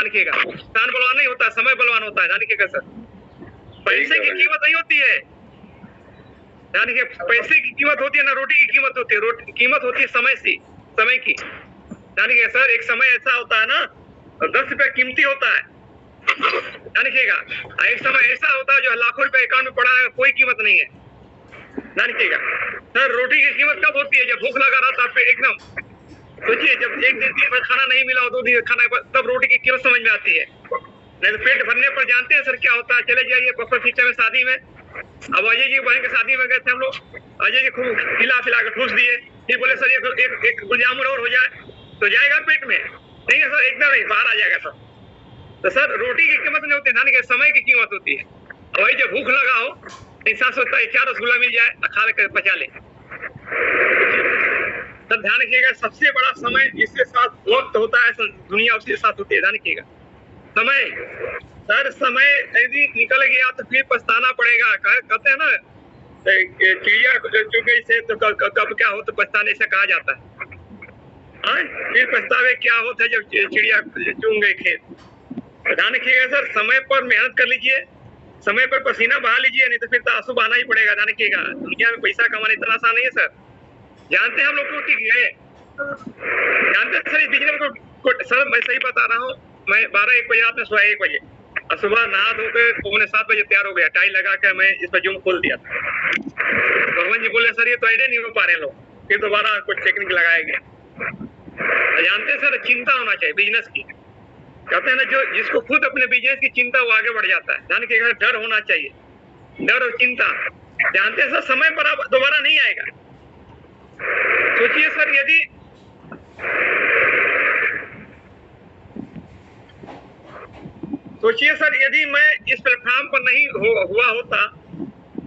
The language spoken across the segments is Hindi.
रखिएगा। स्थान बलवान नहीं होता, समय बलवान होता है, ध्यान रखिएगा सर। पैसे की कीमत नहीं होती है, ध्यान रखिए। पैसे की कीमत होती है ना रोटी की कीमत होती है, रोटी की कीमत होती है समय की, ध्यान रखिएगा सर। एक समय ऐसा होता है ना 10 रुपया कीमती होता है, ध्यान रखिएगा। एक समय ऐसा होता है जो लाखों रुपए अकाउंट में पड़ा है, कोई कीमत नहीं है, ध्यान रखिएगा सर। रोटी की कीमत कब होती है? जब भूख लगा रहा था पे एकदम, सोचिए जब एक दिन भर खाना नहीं मिला, 2 दिन खाना, तब रोटी की कीमत समझ में आती है। नहीं तो पेट भरने पर जानते हैं सर क्या होता है? चले जाइए बफर खींचे में शादी में, अब अजय जी बहन के शादी में गए थे हम लोग, अजय जी खूब खिला के ठूस दिए, फिर बोले सर एक गुलजामुन और हो जाए तो जाएगा पेट में? नहीं है सर, एकदम नहीं, बाहर आ जाएगा सर। तो सर रोटी की कीमत नहीं होती, ध्यान रखिए, समय की कीमत होती है। और वही जब भूख लगा हो इंसान सोचता है 4 रसगुल्ला मिल जाए, खा ले पचा ले। तब ध्यान रखिएगा सबसे बड़ा समय जिसके साथ वक्त होता है दुनिया उसके साथ होती है, ध्यान रखिएगा। समय सर, समय यदि निकल गया तो फिर पछताना पड़ेगा। कहते हैं ना चिड़िया चुग गई से तो कब क्या हो तो पछताने से कहा जाता है। फिर पछतावे क्या होता है जब चिड़िया चुग गई खेत। ध्यान रखिएगा सर, समय पर मेहनत कर लीजिए, समय पर पसीना बहा लीजिए, नहीं तो फिर तो आंसू बहाना ही पड़ेगा। ध्यान रखिएगा दुनिया में पैसा कमाना इतना आसान नहीं है सर, जानते हैं हम लोग क्यों टिक गए? जानते हैं सर इस बिजनेस को सर मैं सही बता रहा हूँ, मैं 12-1 बजे रात में सोया 1 बजे और सुबह नहा धो के 7 बजे तैयार हो गया, टाई लगा के मैं इस पर जूम खोल दिया था। भगवान जी बोले सर ये तो आइडिया नहीं हो पा रहे लोग, फिर दोबारा कुछ टेक्निक लगाए गए। जानते हैं सर चिंता होना चाहिए बिजनेस की, कहते हैं ना जो जिसको खुद अपने बिजनेस की चिंता वो आगे बढ़ जाता है। ध्यान रखिएगा डर होना चाहिए, डर और चिंता। जानते हैं सर समय पर आप दोबारा नहीं आएगा। सोचिए सर यदि मैं इस प्लेटफॉर्म पर नहीं हुआ होता,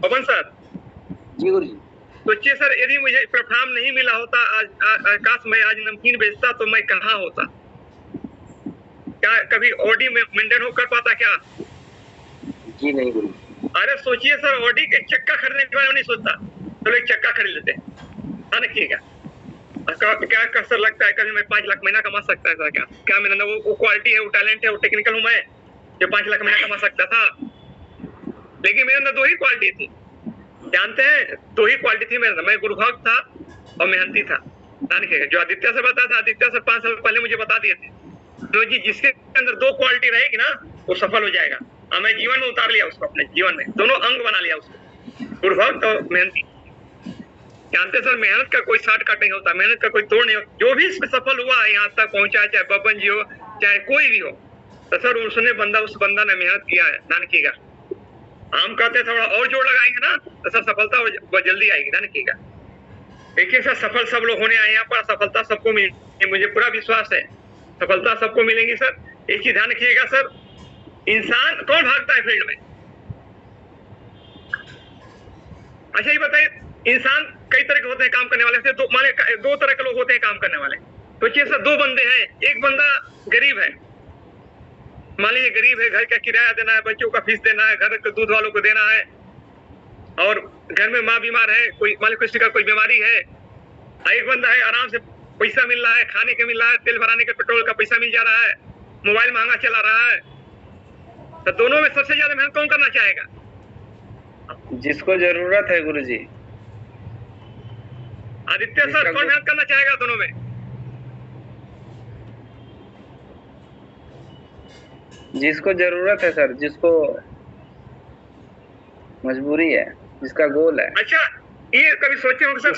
पवन सर जी गुरु जी, सोचिए सर यदि मुझे प्लेटफॉर्म नहीं मिला होता, आज काश मैं आज नमकीन बेचता तो मैं कहाँ होता? क्या कभी ऑडी में मेंटेन हो कर पाता क्या? जी नहीं गुरु। अरे सोचिए सर, ऑडी के चक्का खरीदने के बारे में नहीं सोचता, चलो एक चक्का खरीद लेते हैं, ध्यान रखिएगा। क्या कसर लगता है कभी मैं 5 लाख महीना कमा सकता है सर? क्या मेरा वो क्वालिटी है, वो टैलेंट है, वो टेक्निकल हूँ मैं जो 5 लाख महीना कमा सकता था? लेकिन मेरे अंदर 2 ही क्वालिटी थी, जानते हैं 2 ही क्वालिटी थी मेरे अंदर, मैं गुरुभक्त था और मेहनती था। ध्यान रखिएगा जो आदित्य से बता था, आदित्य सर 5 साल पहले मुझे बता दिए थे तो जी जिसके अंदर 2 क्वालिटी रहेगी ना वो सफल हो जाएगा। और मैं जीवन में उतार लिया उसको, अपने जीवन में दोनों अंग बना लिया उसको, गुरुभक्त और मेहनती। जानते सर मेहनत का कोई शॉर्टकट नहीं होता, मेहनत का कोई तोड़ नहीं होता। जो भी इसमें सफल हुआ है यहाँ तक पहुंचा, चाहे बबन जी हो चाहे कोई भी हो, तो सर उस बंदा ने मेहनत किया है। ध्यान रखिएगा, हम कहते हैं थोड़ा और जोर लगाएंगे ना तो सर सफलता बहुत जल्दी आएगी। ध्यान रखिएगा, देखिए सर सफल सब लोग होने आए यहाँ पर, सफलता सबको मिलेगी, मुझे पूरा विश्वास है सफलता सबको मिलेगी सर। एक चीज ध्यान रखिएगा सर, इंसान कौन भागता है फील्ड में? अच्छा ये बताइए, इंसान कई तरह के होते हैं काम करने वाले, 2 तरह के लोग होते हैं काम करने वाले। सोचिए सर 2 बंदे हैं, एक बंदा गरीब है, मान लीजिए गरीब है, घर का किराया देना है, बच्चों का फीस देना है, घर के दूध वालों को देना है, और घर में माँ बीमार है, कोई मान लीजिए किसी का कोई बीमारी है। एक बंदा है आराम से पैसा मिल रहा है, खाने के मिल रहा है, तेल भराने के पेट्रोल का पैसा मिल जा रहा है, मोबाइल महंगा चला रहा है। तो दोनों में सबसे ज्यादा मेहनत कौन करना चाहेगा? जिसको जरूरत है गुरु जी। आदित्य सर कौन मेहनत करना चाहेगा दोनों में? जिसको जरूरत है सर, जिसको मजबूरी है, जिसका गोल है। अच्छा ये कभी सोचे होंगे सर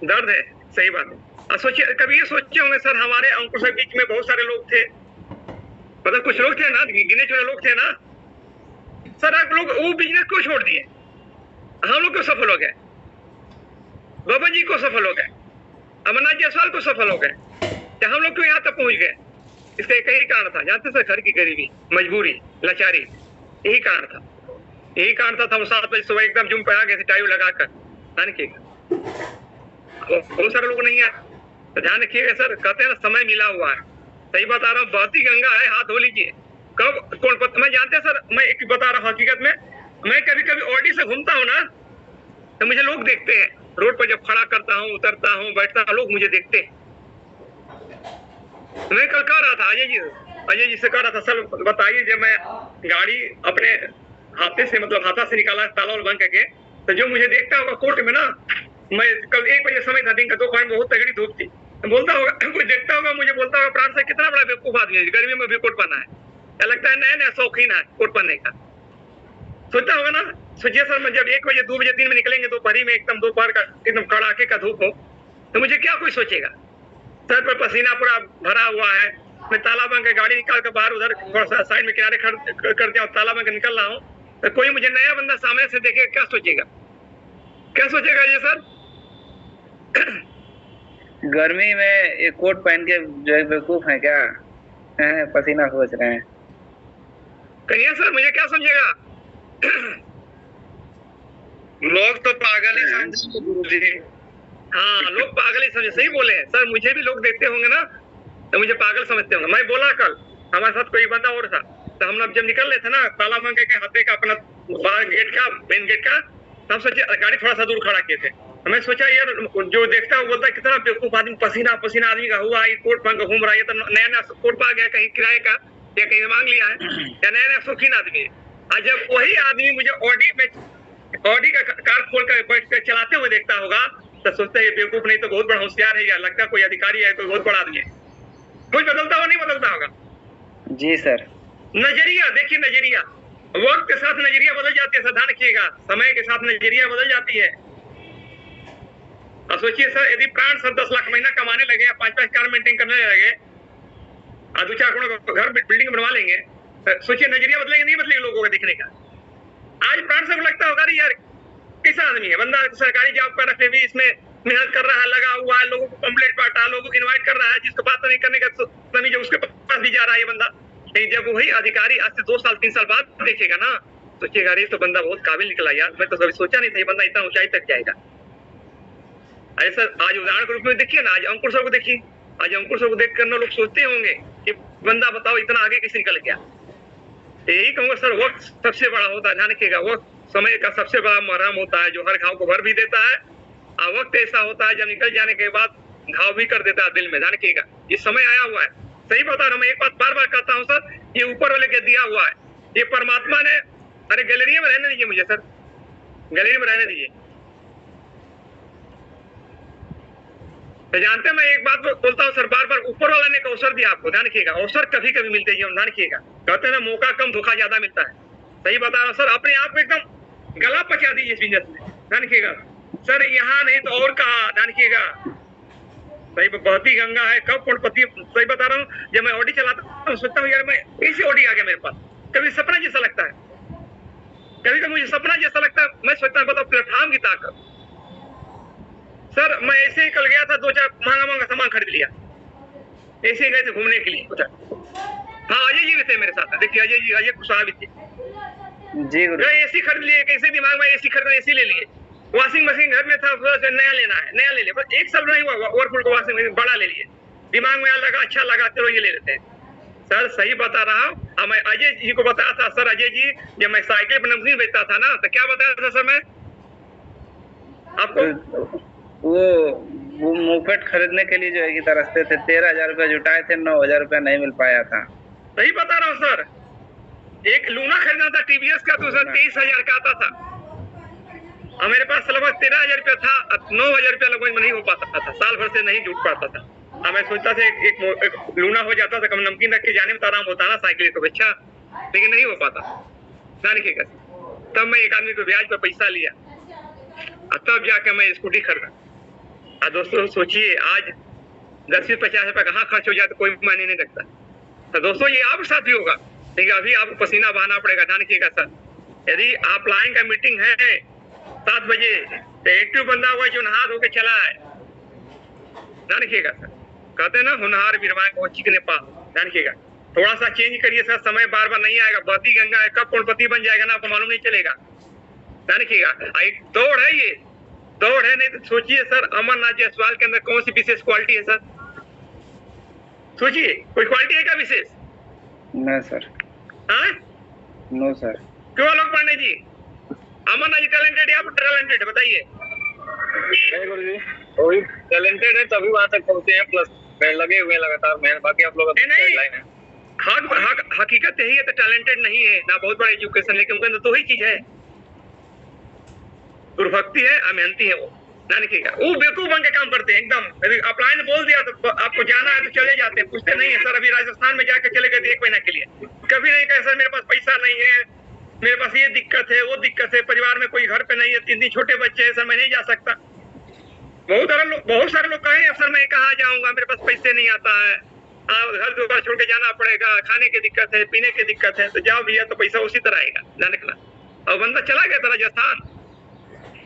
दर्द है, सही बात है। सोचिए कभी ये सोचे होंगे सर, हमारे अंकुर के बीच में बहुत सारे लोग थे, मतलब कुछ लोग थे ना, गिने चुने लोग थे ना सर, आप लोग वो बिजनेस क्यों छोड़ दिए? हम लोग क्यों सफल हो गए? बाबा जी को सफल हो गए, अमरनाथ जायसवाल को सफल हो गए, क्या हम लोग क्यों यहाँ तक पहुंच गए? इसका एक ही कारण था, जानते सर, घर की गरीबी, मजबूरी, लाचारी, यही कारण था। हम 7 बजे सुबह एकदम जुम पे आ गए थे टाइम लगाकर। ध्यान रखिएगा, बहुत सारे लोग नहीं है तो ध्यान रखिएगा सर। कहते हैं ना समय मिला हुआ है, सही बता रहा हूँ, बहती गंगा है, हाथ धो लीजिए। कब कौन पता, मैं जानते हैं सर, मैं एक बता रहा हूँ हकीकत में, मैं कभी कभी ऑडी से घूमता हूँ ना तो मुझे लोग देखते हैं, रोड पर जब खड़ा करता हूँ, उतरता हूँ, बैठता हूँ, लोग मुझे देखते हैं। मैं कल कह रहा था अजय जी, अजय जी से कह रहा था सर बताइए, जब मैं गाड़ी अपने हाथे से मतलब हाथा से निकाला ताला और बंद करके, तो जो मुझे देखता होगा कोर्ट में ना, मैं कल 1 बजे समय था दिन का, दोपहर में बहुत तगड़ी धूप थी, बोलता होगा कोई देखता होगा मुझे, बोलता होगा प्राण से कितना बड़ा बेवकूफ आदमी है, गर्मी में भी कोट पहना है, क्या लगता है नया नया शौकीन है कोट पहनने का। सोचता होगा ना, सोचिए सर मैं जब 1 बजे 2 बजे दिन में निकलेंगे दोपहरी में, एकदम दोपहर का एकदम कड़ाके का धूप हो, तो मुझे क्या कोई सोचेगा। सर पर पसीना पूरा भरा हुआ है, मैं ताला बंद कर गाड़ी निकाल कर बाहर उधर थोड़ा सा साइड में किनारे कर दिया, ताला बंद कर निकल रहा हूँ, तो कोई मुझे नया बंदा सामने से देखे क्या सोचेगा, क्या सोचेगा ये सर। गर्मी में ये कोट पहन के जो है बेवकूफ है क्या, हैं पसीना सोच रहे हैं। कहिए सर मुझे क्या समझेगा। लोग तो पागल ही समझे गुरुजी। हाँ लोग पागल ही समझे, सही बोले हैं सर, मुझे भी लोग देखते होंगे ना तो मुझे पागल समझते होंगे। मैं बोला कल हमारे साथ कोई बंदा और था, तो हम जब निकल रहे थे ना ताला बंद करके हाथे का अपना बाहर गेट का मेन गेट का, हम सोचे गाड़ी थोड़ा सा दूर खड़ा किए थे, मैं सोचा यार जो देखता है बोलता है कितना बेवकूफ आदमी, पसीना पसीना आदमी का हुआ, ये कोट पहन के घूम रहा है, ये तो नया नया कोट पा गया कहीं किराए का या कहीं मांग लिया है, या नया नया शौकीन आदमी है। और जब वही आदमी मुझे ऑडी का कार खोल कर बैठ कर चलाते हुए देखता होगा तो सोचता है ये बेवकूफ नहीं तो बहुत बड़ा होशियार है, या लगता है कोई अधिकारी है, कोई बहुत बड़ा आदमी है। कुछ बदलता हुआ नहीं बदलता होगा। जी सर। नजरिया देखिए, नजरिया वक्त के साथ नजरिया बदल जाती है सर, ध्यान रखिएगा, समय के साथ नजरिया बदल जाती है। और सोचिए सर यदि प्राण सर 10 लाख महीना कमाने लगे, 5-5 कार मेंटेन करने लगे, और 2-4 करोड़ घर बिल्डिंग बनवा लेंगे, सोचिए नजरिया बदलेंगे नहीं बदलेंगे लोगों का देखने का। आज प्राण सब लगता होगा यार कैसा आदमी है, बंदा सरकारी जॉब कर रखे भी इसमें मेहनत कर रहा है, लगा हुआ है, लोगों को पंपलेट बांटा, लोगों को इन्वाइट कर रहा है, जिसको बात नहीं करने का तमीज उसके पास भी जा रहा है ये बंदा। लेकिन जब वही अधिकारी आज से 2 साल 3 साल बाद देखेगा ना, सोचेगा अरे तो बंदा बहुत काबिल निकला यार, मैं तो कभी सोचा नहीं था ये बंदा इतना ऊंचाई तक जाएगा। अरे सर आज उदाहरण के रूप में देखिए ना, आज अंकुर सर को देखिए, आज अंकुर सर को देख कर लोग सोचते होंगे कि बंदा बताओ इतना आगे कैसे निकल गया। यही कहूंगा सर, वक्त सबसे बड़ा होता है, ध्यान रखिएगा, वक्त समय का सबसे बड़ा मरहम होता है जो हर घाव को भर भी देता है, और वक्त ऐसा होता है जब निकल जाने के बाद घाव भी कर देता है दिल में। ध्यान रखिएगा ये समय आया हुआ है, सही बता रहा हूँ मैं, एक बात बार बार कहता हूँ सर, ये ऊपर वाले के दिया हुआ है, ये परमात्मा ने, अरे गैलरी में रहने दीजिए मुझे सर, गैलरी में रहने दीजिए। तो जानते हैं मैं एक बात बोलता हूँ सर, बार बार ऊपर वाला ने एक अवसर दिया आपको, ध्यान रखिएगा, अवसर कभी कभी मिलते हैं, ध्यान रखिएगा, कहते हैं ना मौका कम धोखा ज्यादा मिलता है, सही बता रहा हूँ सर, अपने आप को एकदम गला पचा दीजिए इस बिजनेस में, ध्यान रखिएगा सर, यहाँ नहीं तो और कहा, ध्यान रखिएगा, सही बहती गंगा है कब करोड़पति, सही बता रहा हूँ, जब मैं ऑडी चलाता हूँ सोचता हूँ यार मैं कैसे ऑडी आ गया मेरे पास, कभी सपना जैसा लगता है, कभी कभी मुझे सपना जैसा लगता है, मैं सोचता हूँ बताओ प्लेटफॉर्म की ताकत। सर मैं ऐसे ही कल गया था, 2-4 महंगा सामान खरीद लिया, ऐसे ही गए थे घूमने के लिए उधर। हाँ अजय जी भी थे मेरे साथ, देखिए अजय जी, अजय कुशवाहा भी थे जी। गए एसी खरीद लिए, कैसे दिमाग में एसी खरीदना, एसी ले लिए, वॉशिंग मशीन घर में था नया लेना है, नया ले लिया, बस 1 साल नहीं हुआ ओवरफुल का वॉशिंग मशीन बड़ा ले लिए, दिमाग में लगा अच्छा लगा चलो ये ले लेते हैं। सर सही बता रहा हूँ, मैं अजय जी को बताया था सर, अजय जी जब मैं साइकिल पर नमकीन बेचता था ना तो क्या बताया था सर मैं आपको, वो मोपेड खरीदने के लिए जो है कि तरसते थे, 13,000 रुपया जुटाए थे, 9,000 रुपया नहीं मिल पाया था। सही बता रहा हूँ सर, एक लूना खरीदना था टीवीएस का, तो सर 23,000 का आता था, और मेरे पास लगभग 13,000 रुपया था, 9,000 रुपया लगभग नहीं हो पाता था, साल भर से नहीं जुट पाता था। और मैं सोचता था एक लूना हो जाता था, कम नमकीन रख के जाने में तो आराम होता ना साइकिल को, अच्छा लेकिन नहीं हो पाता, ध्यान रखिएगा। तब मैं एक आदमी को ब्याज पर पैसा लिया और तब जाकर मैं स्कूटी खरीदा। और दोस्तों सोचिए आज 10-50 रुपया कहाँ खर्च हो जाए तो कोई मायने नहीं रखता। तो दोस्तों ये आपके साथ भी होगा, लेकिन अभी आपको पसीना बहाना पड़ेगा, ध्यान रखिएगा सर। यदि आप लाइन का मीटिंग है 7 बजे तो एक्टिव बंदा हुआ जो नहा धो के चला है, ध्यान रखिएगा सर, कहते हैं ना होनहार वीरवान को चिकने पा, ध्यान रखिएगा, थोड़ा सा चेंज करिए सर, समय बार बार नहीं आएगा, बहती गंगा है, कब करोड़पति बन जाएगा ना आपको मालूम नहीं चलेगा, ध्यान रखिएगा। एक दौड़ है, ये दौड़ है, नहीं तो सोचिए सर अमरनाथ जायसवाल के अंदर कौन सी विशेष क्वालिटी है सर, सोचिए कोई क्वालिटी है क्या विशेष? नहीं सर। हाँ नो सर। क्यों लोग पांडे जी, अमरनाथ जी टैलेंटेड या आप टैलेंटेड बताइए? गुरुजी वही टैलेंटेड है तभी वहां तक पहुंचे हैं, प्लस लगे हुए लगातार मेहनत, बाकी आप लोग नहीं हकीकत यही है तो टैलेंटेड नहीं है ना बहुत बड़ा एजुकेशन, लेकिन उनके अंदर दो ही चीज है, गुरुभक्ति है और मेहनती है वो ना लिखेगा। वो बेवकूफ बन के काम करते हैं एकदम। यदि अपलाइन बोल दिया तो आपको जाना है तो चले जाते हैं, पूछते नहीं है सर अभी राजस्थान में जाके चले गए 1 महीना के लिए, कभी नहीं कहे सर मेरे पास पैसा नहीं है, मेरे पास ये दिक्कत है वो दिक्कत है, परिवार में कोई घर पे नहीं है, 3 छोटे बच्चे हैं सर मैं नहीं जा सकता। बहुत सारे लोग कहे सर मैं कहाँ जाऊंगा, मेरे पास पैसे नहीं आता है, घर द्वार छोड़ के जाना पड़ेगा, खाने की दिक्कत है, पीने की दिक्कत है, तो जाओ भैया तो पैसा उसी तरह आएगा ना निकला। और बंदा चला गया था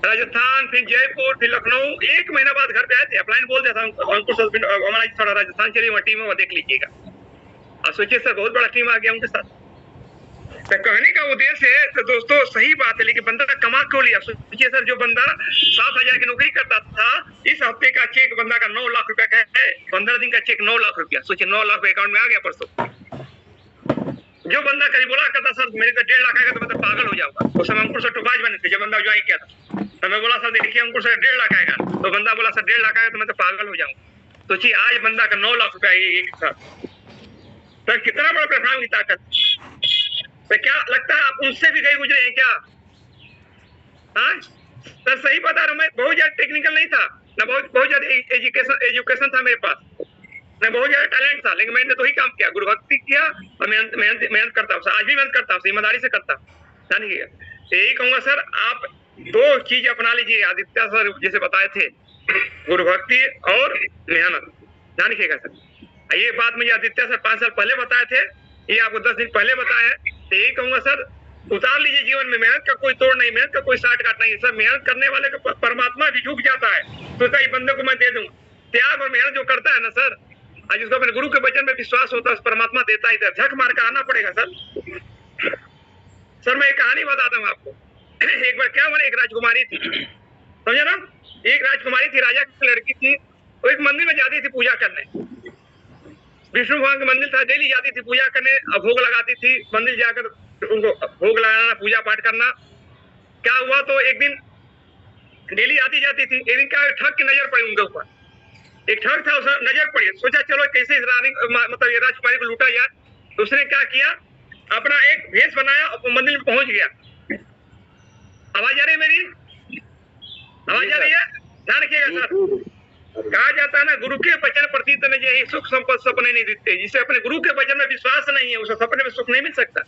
राजस्थान फिर जयपुर फिर लखनऊ, 1 महीना बाद घर पे आए थे, अपलाइन बोल दिया था अंकुर सर हमारा थोड़ा राजस्थान चलिए वहाँ टीम है वहाँ देख लीजिएगा। और सोचिए सर बहुत बड़ा टीम आ गया उनके साथ। तो कहने का उद्देश्य है तो दोस्तों सही बात है, लेकिन बंदा कमा क्यों लिया? सोचिए सर जो बंदा 7,000 की नौकरी करता था, इस हफ्ते का चेक बंदा का 9 लाख रुपया का है, 15 दिन का चेक 9 लाख रुपया, सोचिए 9 लाख अकाउंट में आ गया परसों। जो बंदा कभी बोला करता सर मेरे को 1.5 लाख आएगा तो मैं तो पागल हो जाऊंगा, उस समय अंकुर सर टोबाज बने थे जब बंदा ज्वाइन किया था, तो मैं बोला सर देखिए अंकुर सर 1.5 लाख आएगा, तो बंदा बोला सर 1.5 लाख आएगा तो मैं तो पागल हो जाऊंगा। सोचिए आज बंदा का 9 लाख रुपया एक साथ, तो कितना बड़ा प्लेटफॉर्म की ताकत। तो क्या लगता है आप उनसे भी गए गुजरे हैं क्या? हाँ सर सही बता रहा हूँ, मैं बहुत ज्यादा टेक्निकल नहीं था ना, बहुत ज्यादा एजुकेशन था मेरे पास, मैं बहुत ज्यादा टैलेंट था, लेकिन मैंने तो ही काम किया, गुरुभक्ति किया और मेहनत करता हूँ, आज भी मेहनत करता हूँ, ईमानदारी से करता हूँ। यही कहूंगा सर आप 2 चीज अपना लीजिए, आदित्य सर जैसे बताए थे, गुरुभक्ति और मेहनत, ध्यान रखिएगा सर। ये बात मुझे आदित्य सर 5 साल पहले बताए थे, ये आपको 10 दिन पहले बताया है, तो यही कहूंगा सर उतार लीजिए जीवन में, मेहनत का कोई तोड़ नहीं, मेहनत का कोई शॉर्टकट नहीं है सर, मेहनत करने वाले को परमात्मा भी झुक जाता है, तो इस बंदे को मैं दे दूंगा। त्याग और मेहनत जो करता है ना सर, आज उसको अपने गुरु के वचन में विश्वास होता है, परमात्मा देता ही था, झक मार कर आना पड़ेगा सर। सर मैं एक कहानी बताता हूँ आपको। एक बार क्या हुआ, एक राजकुमारी थी, समझे ना, एक राजकुमारी थी, राजा की लड़की थी, वो एक मंदिर में जाती थी पूजा करने, विष्णु भगवान का मंदिर था, डेली जाती थी पूजा करने, भोग लगाती थी, मंदिर जाकर उनको भोग लगाना, पूजा पाठ करना। क्या हुआ तो एक दिन डेली आती जाती थी, एक दिन क्या ठग की नजर पड़ी उनके ऊपर, एक ठग था उसे नजर पड़ी, सोचा चलो कैसे इस रानी मतलब ये राजकुमारी को लूटा जाए, तो उसने क्या किया अपना एक भेष बनाया और मंदिर में पहुंच गया। आवाज आ रही है मेरी? आवाज आ रही है? ध्यान रखिएगा सर। कहा जाता है ना गुरु के वचन प्रति यही सुख संपद सपने नहीं दिखते, जिसे अपने गुरु के वचन में विश्वास नहीं है उसे सपने में सुख नहीं मिल सकता।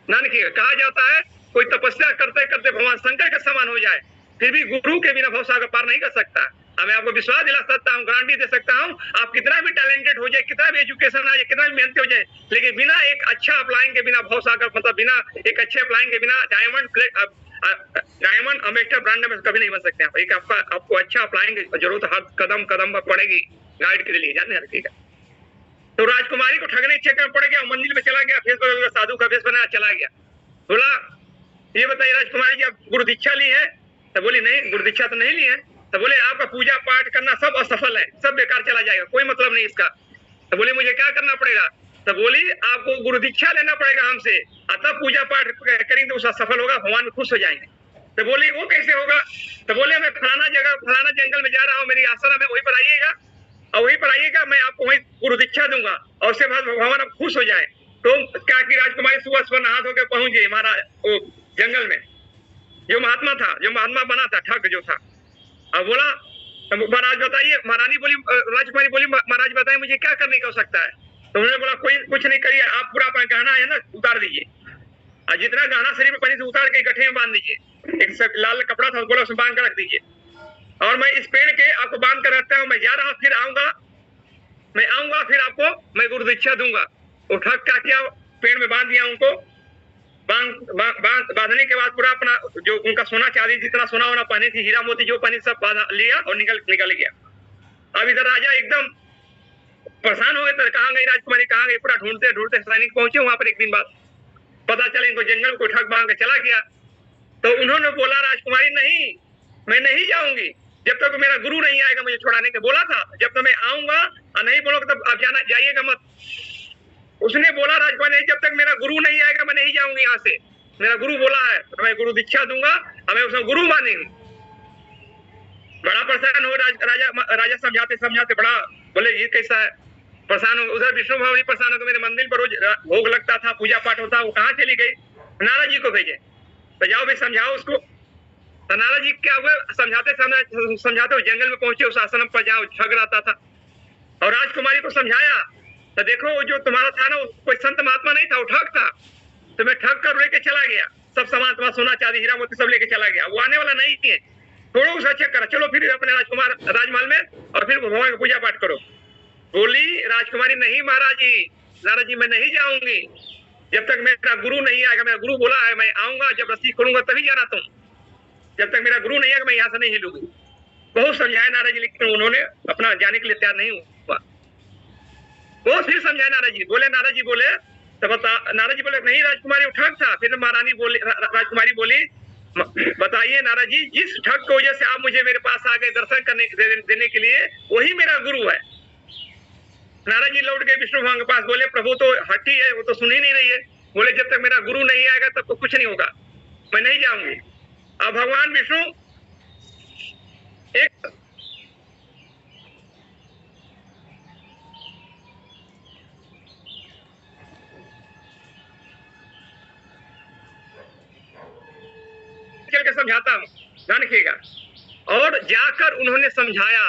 ना रखिएगा, कहा जाता है कोई तपस्या करते करते भगवान शंकर के समान हो जाए, फिर भी गुरु के बिना भवसागर पार नहीं कर सकता। मैं आपको विश्वास दिला सकता हूँ, गारंटी दे सकता हूँ, आप कितना भी टैलेंटेड हो जाए, कितना भी एजुकेशन आ जाए, कितना भी मेहनती हो जाए, लेकिन बिना एक अच्छा अप्लाइंग के बिना भवसागर मतलब बिना एक अच्छे अप्लाइंग के बिना डायमंड अमेस्टर ब्रांड में कभी नहीं बन सकते आप। एक आपको अच्छा अप्लाइंग की जरूरत हर कदम कदम पर पड़ेगी गाइड के लिए, जानने रखिएगा। तो राजकुमारी को ठगने चक्कर पड़ गया, मंदिर में चला गया, फेस साधु का वेश बनाया, चला गया। बोला ये बताइए राजकुमारी जी आप गुरु दीक्षा ली है? तो बोली नहीं गुरु दीक्षा तो नहीं ली है। तो बोले आपका पूजा पाठ करना सब असफल है, सब बेकार चला जाएगा, कोई मतलब नहीं इसका। तो बोले मुझे क्या करना पड़ेगा? तो बोली आपको गुरु दीक्षा लेना पड़ेगा हमसे, तब पूजा पाठ करेंगे तो उसका सफल होगा, भगवान खुश हो जाएंगे। तो बोली वो कैसे होगा? तो बोले मैं फलाना जगह फलाना जंगल में जा रहा हूँ, मेरी आश्रम है, वहीं पर आइएगा और वहीं पर आइएगा, मैं आपको वहीं गुरु दीक्षा दूंगा और उसके बाद भगवान अब खुश हो जाए। तो क्या की राजकुमारी सुबह सुबह नहा धो के पहुंच गई महाराज वो जंगल में, जो महात्मा था, जो महात्मा बना था, ठग जो था। अब बोला महाराज बताइए, महारानी बोली, राजकुमारी बोली महाराज बताइए मुझे क्या करने का हो सकता है? तो उन्होंने बोला कोई कुछ नहीं करिए, आप पूरा अपना गहना है ना उतार दीजिए, और जितना गहना शरीर में पहले से उतार के गठे में बांध दीजिए, एक लाल कपड़ा था बोला उसमें बांध कर रख दीजिए, और मैं इस पेड़ के आपको बांध कर रखता हूँ, मैं जा रहा हूँ, फिर आऊंगा, मैं आऊंगा फिर आपको मैं गुरु दीक्षा दूंगा। वो ठग क्या किया, पेड़ में बांध दिया उनको, बांधने के बाद पूरा अपना जो उनका सोना चांदी जितना सोना होना पहनी थी, हीरा मोती जो पहनी सब लिया और निकल गया। अब इधर राजा एकदम परेशान हो गए, तो कहाँ गई राजकुमारी, कहाँ गई, पूरा ढूंढते ढूंढते सैनिक पहुंचे वहां पर। एक दिन बाद पता चला इनको जंगल को ठग बांध के चला गया। तो उन्होंने बोला राजकुमारी नहीं मैं नहीं जाऊंगी जब तक मेरा गुरु नहीं आएगा मुझे छुड़ाने के, बोला था जब तक मैं आऊंगा और नहीं बोलोगे तब आप जाइएगा मत। उसने बोला राजकुमारी नहीं जब तक मेरा गुरु नहीं आएगा मैं नहीं जाऊंगी यहाँ से, मेरा गुरु बोला है तो मैं गुरु दीक्षा दूंगा और मैं उसमें गुरु मानेंगे। बड़ा परेशान हो राजा समझाते समझाते बड़ा बोले ये कैसा है, परेशान हो, उधर विष्णु भगवान भी परेशान हो, मेरे मंदिर पर रोज भोग लगता था, पूजा पाठ होता, वो कहाँ चली गई? नारद जी को भेजे, तो जाओ भाई समझाओ उसको। तो नारद जी क्या हुए, समझाते हुए जंगल में पहुंचे, उस आश्रम पर जहाँ ठग रहता था, और राजकुमारी को समझाया। तो देखो जो तुम्हारा था ना, कोई संत महात्मा नहीं था, वो ठग था, तो मैं ठग कर लेके चला गया, सब सामान तुम्हारा सोना चांदी हीरा मोती सब लेके चला गया, वो आने वाला नहीं है, थोड़ा उसे चेक करा, चलो फिर अपने राजकुमार राजमहल में और फिर भगवान की पूजा पाठ करो। बोली राजकुमारी, नहीं महाराज जी, नारद जी मैं नहीं जाऊंगी, जब तक मेरा गुरु नहीं आएगा। मेरा गुरु बोला है मैं आऊंगा, जब रस्सी खोलूंगा तभी जाना तुम, जब तक मेरा गुरु नहीं आएगा मैं यहाँ से नहीं हिलूंगी। बहुत समझाया नारद जी, लेकिन उन्होंने अपना जाने के लिए तैयार नहीं हुआ। बहुत फिर समझाया नारद जी, बोले नारद जी बोले तो बता, नारद जी बोले नहीं राजकुमारी ठग था। फिर महारानी बोली, राजकुमारी बोली बताइए नारद जी, जिस ठग की वजह से आप मुझे मेरे पास आ गए दर्शन करने देने के लिए, वही मेरा गुरु है। नारद जी लौट गए विष्णु भगवान के पास, बोले प्रभु तो हठी है, वो तो सुन ही नहीं रही है। बोले जब तक मेरा गुरु नहीं आएगा तब तो कुछ नहीं होगा, मैं नहीं जाऊंगी। अब भगवान विष्णु एक चल के समझाता हूँ, ध्यान रखिएगा। और जाकर उन्होंने समझाया,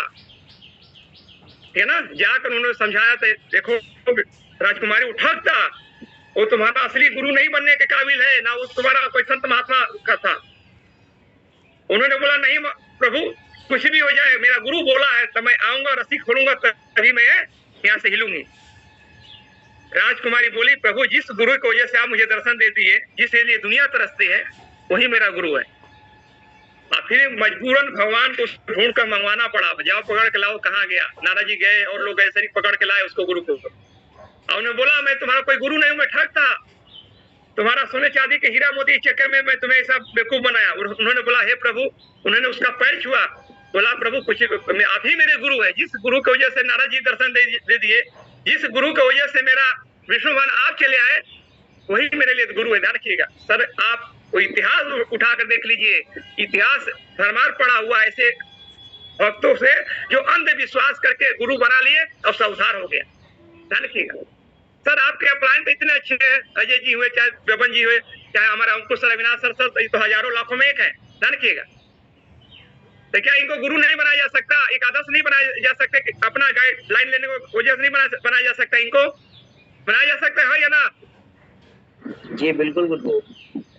है ना, जाकर उन्होंने समझाया तो देखो राजकुमारी उठकता, वो तुम्हारा असली गुरु नहीं बनने के काबिल है, ना वो तुम्हारा कोई संत महात्मा का था। उन्होंने बोला नहीं प्रभु कुछ भी हो जाए, मेरा गुरु बोला है तो मैं आऊंगा, रस्सी खोलूंगा तभी मैं यहाँ से हिलूंगी। राजकुमारी बोली प्रभु जिस गुरु की वजह से आप मुझे दर्शन दे दिए, जिसके लिए दुनिया तरसती है, वही मेरा गुरु है। फिर मजबूरन भगवान को ढूंढ कर मंगवाना पड़ा, जाओ पकड़ के लाओ, कहाँ गया? नारद जी गए और लोग ऐसे ही पकड़ के लाए उसको, गुरु को। और उन्होंने बोला मैं तुम्हारा कोई गुरु नहीं हूं, मैं ठग था, तुम्हारा सोने चांदी के हीरा मोती चक्कर में मैं तुम्हें ऐसा बेवकूफ बनाया। उन्होंने बोला हे प्रभु, उन्होंने उसका पैर छुआ, बोला प्रभु कुछ आप ही मेरे गुरु है, जिस गुरु की वजह से नारद जी दर्शन दे दिए, जिस गुरु की वजह से मेरा विष्णु भगवान आप चले आए, वही मेरे लिए गुरु है। ध्यान रखिएगा सर, आप इतिहास उठा कर देख लीजिए, इतिहास धर्मार पड़ा हुआ ऐसे भक्तों से जो अंधविश्वास करके गुरु बना लिए और सब उद्धार हो गया। ध्यान रखिएगा सर, आपके अपलायन तो इतने अच्छे हैं, अजय जी हुए, चाहे बबन जी हुए, चाहे हमारे अंकुश सर, अविनाश सर, तो हजारों लाखों में एक है। ध्यान रखिएगा, तो क्या इनको गुरु नहीं बनाया जा सकता, एक आदर्श नहीं बनाया जा सकता, अपना गाइडलाइन लेने को वजह से नहीं बनाया जा सकता, इनको बनाया जा सकता है या ना? जी बिल्कुल बिल्कुल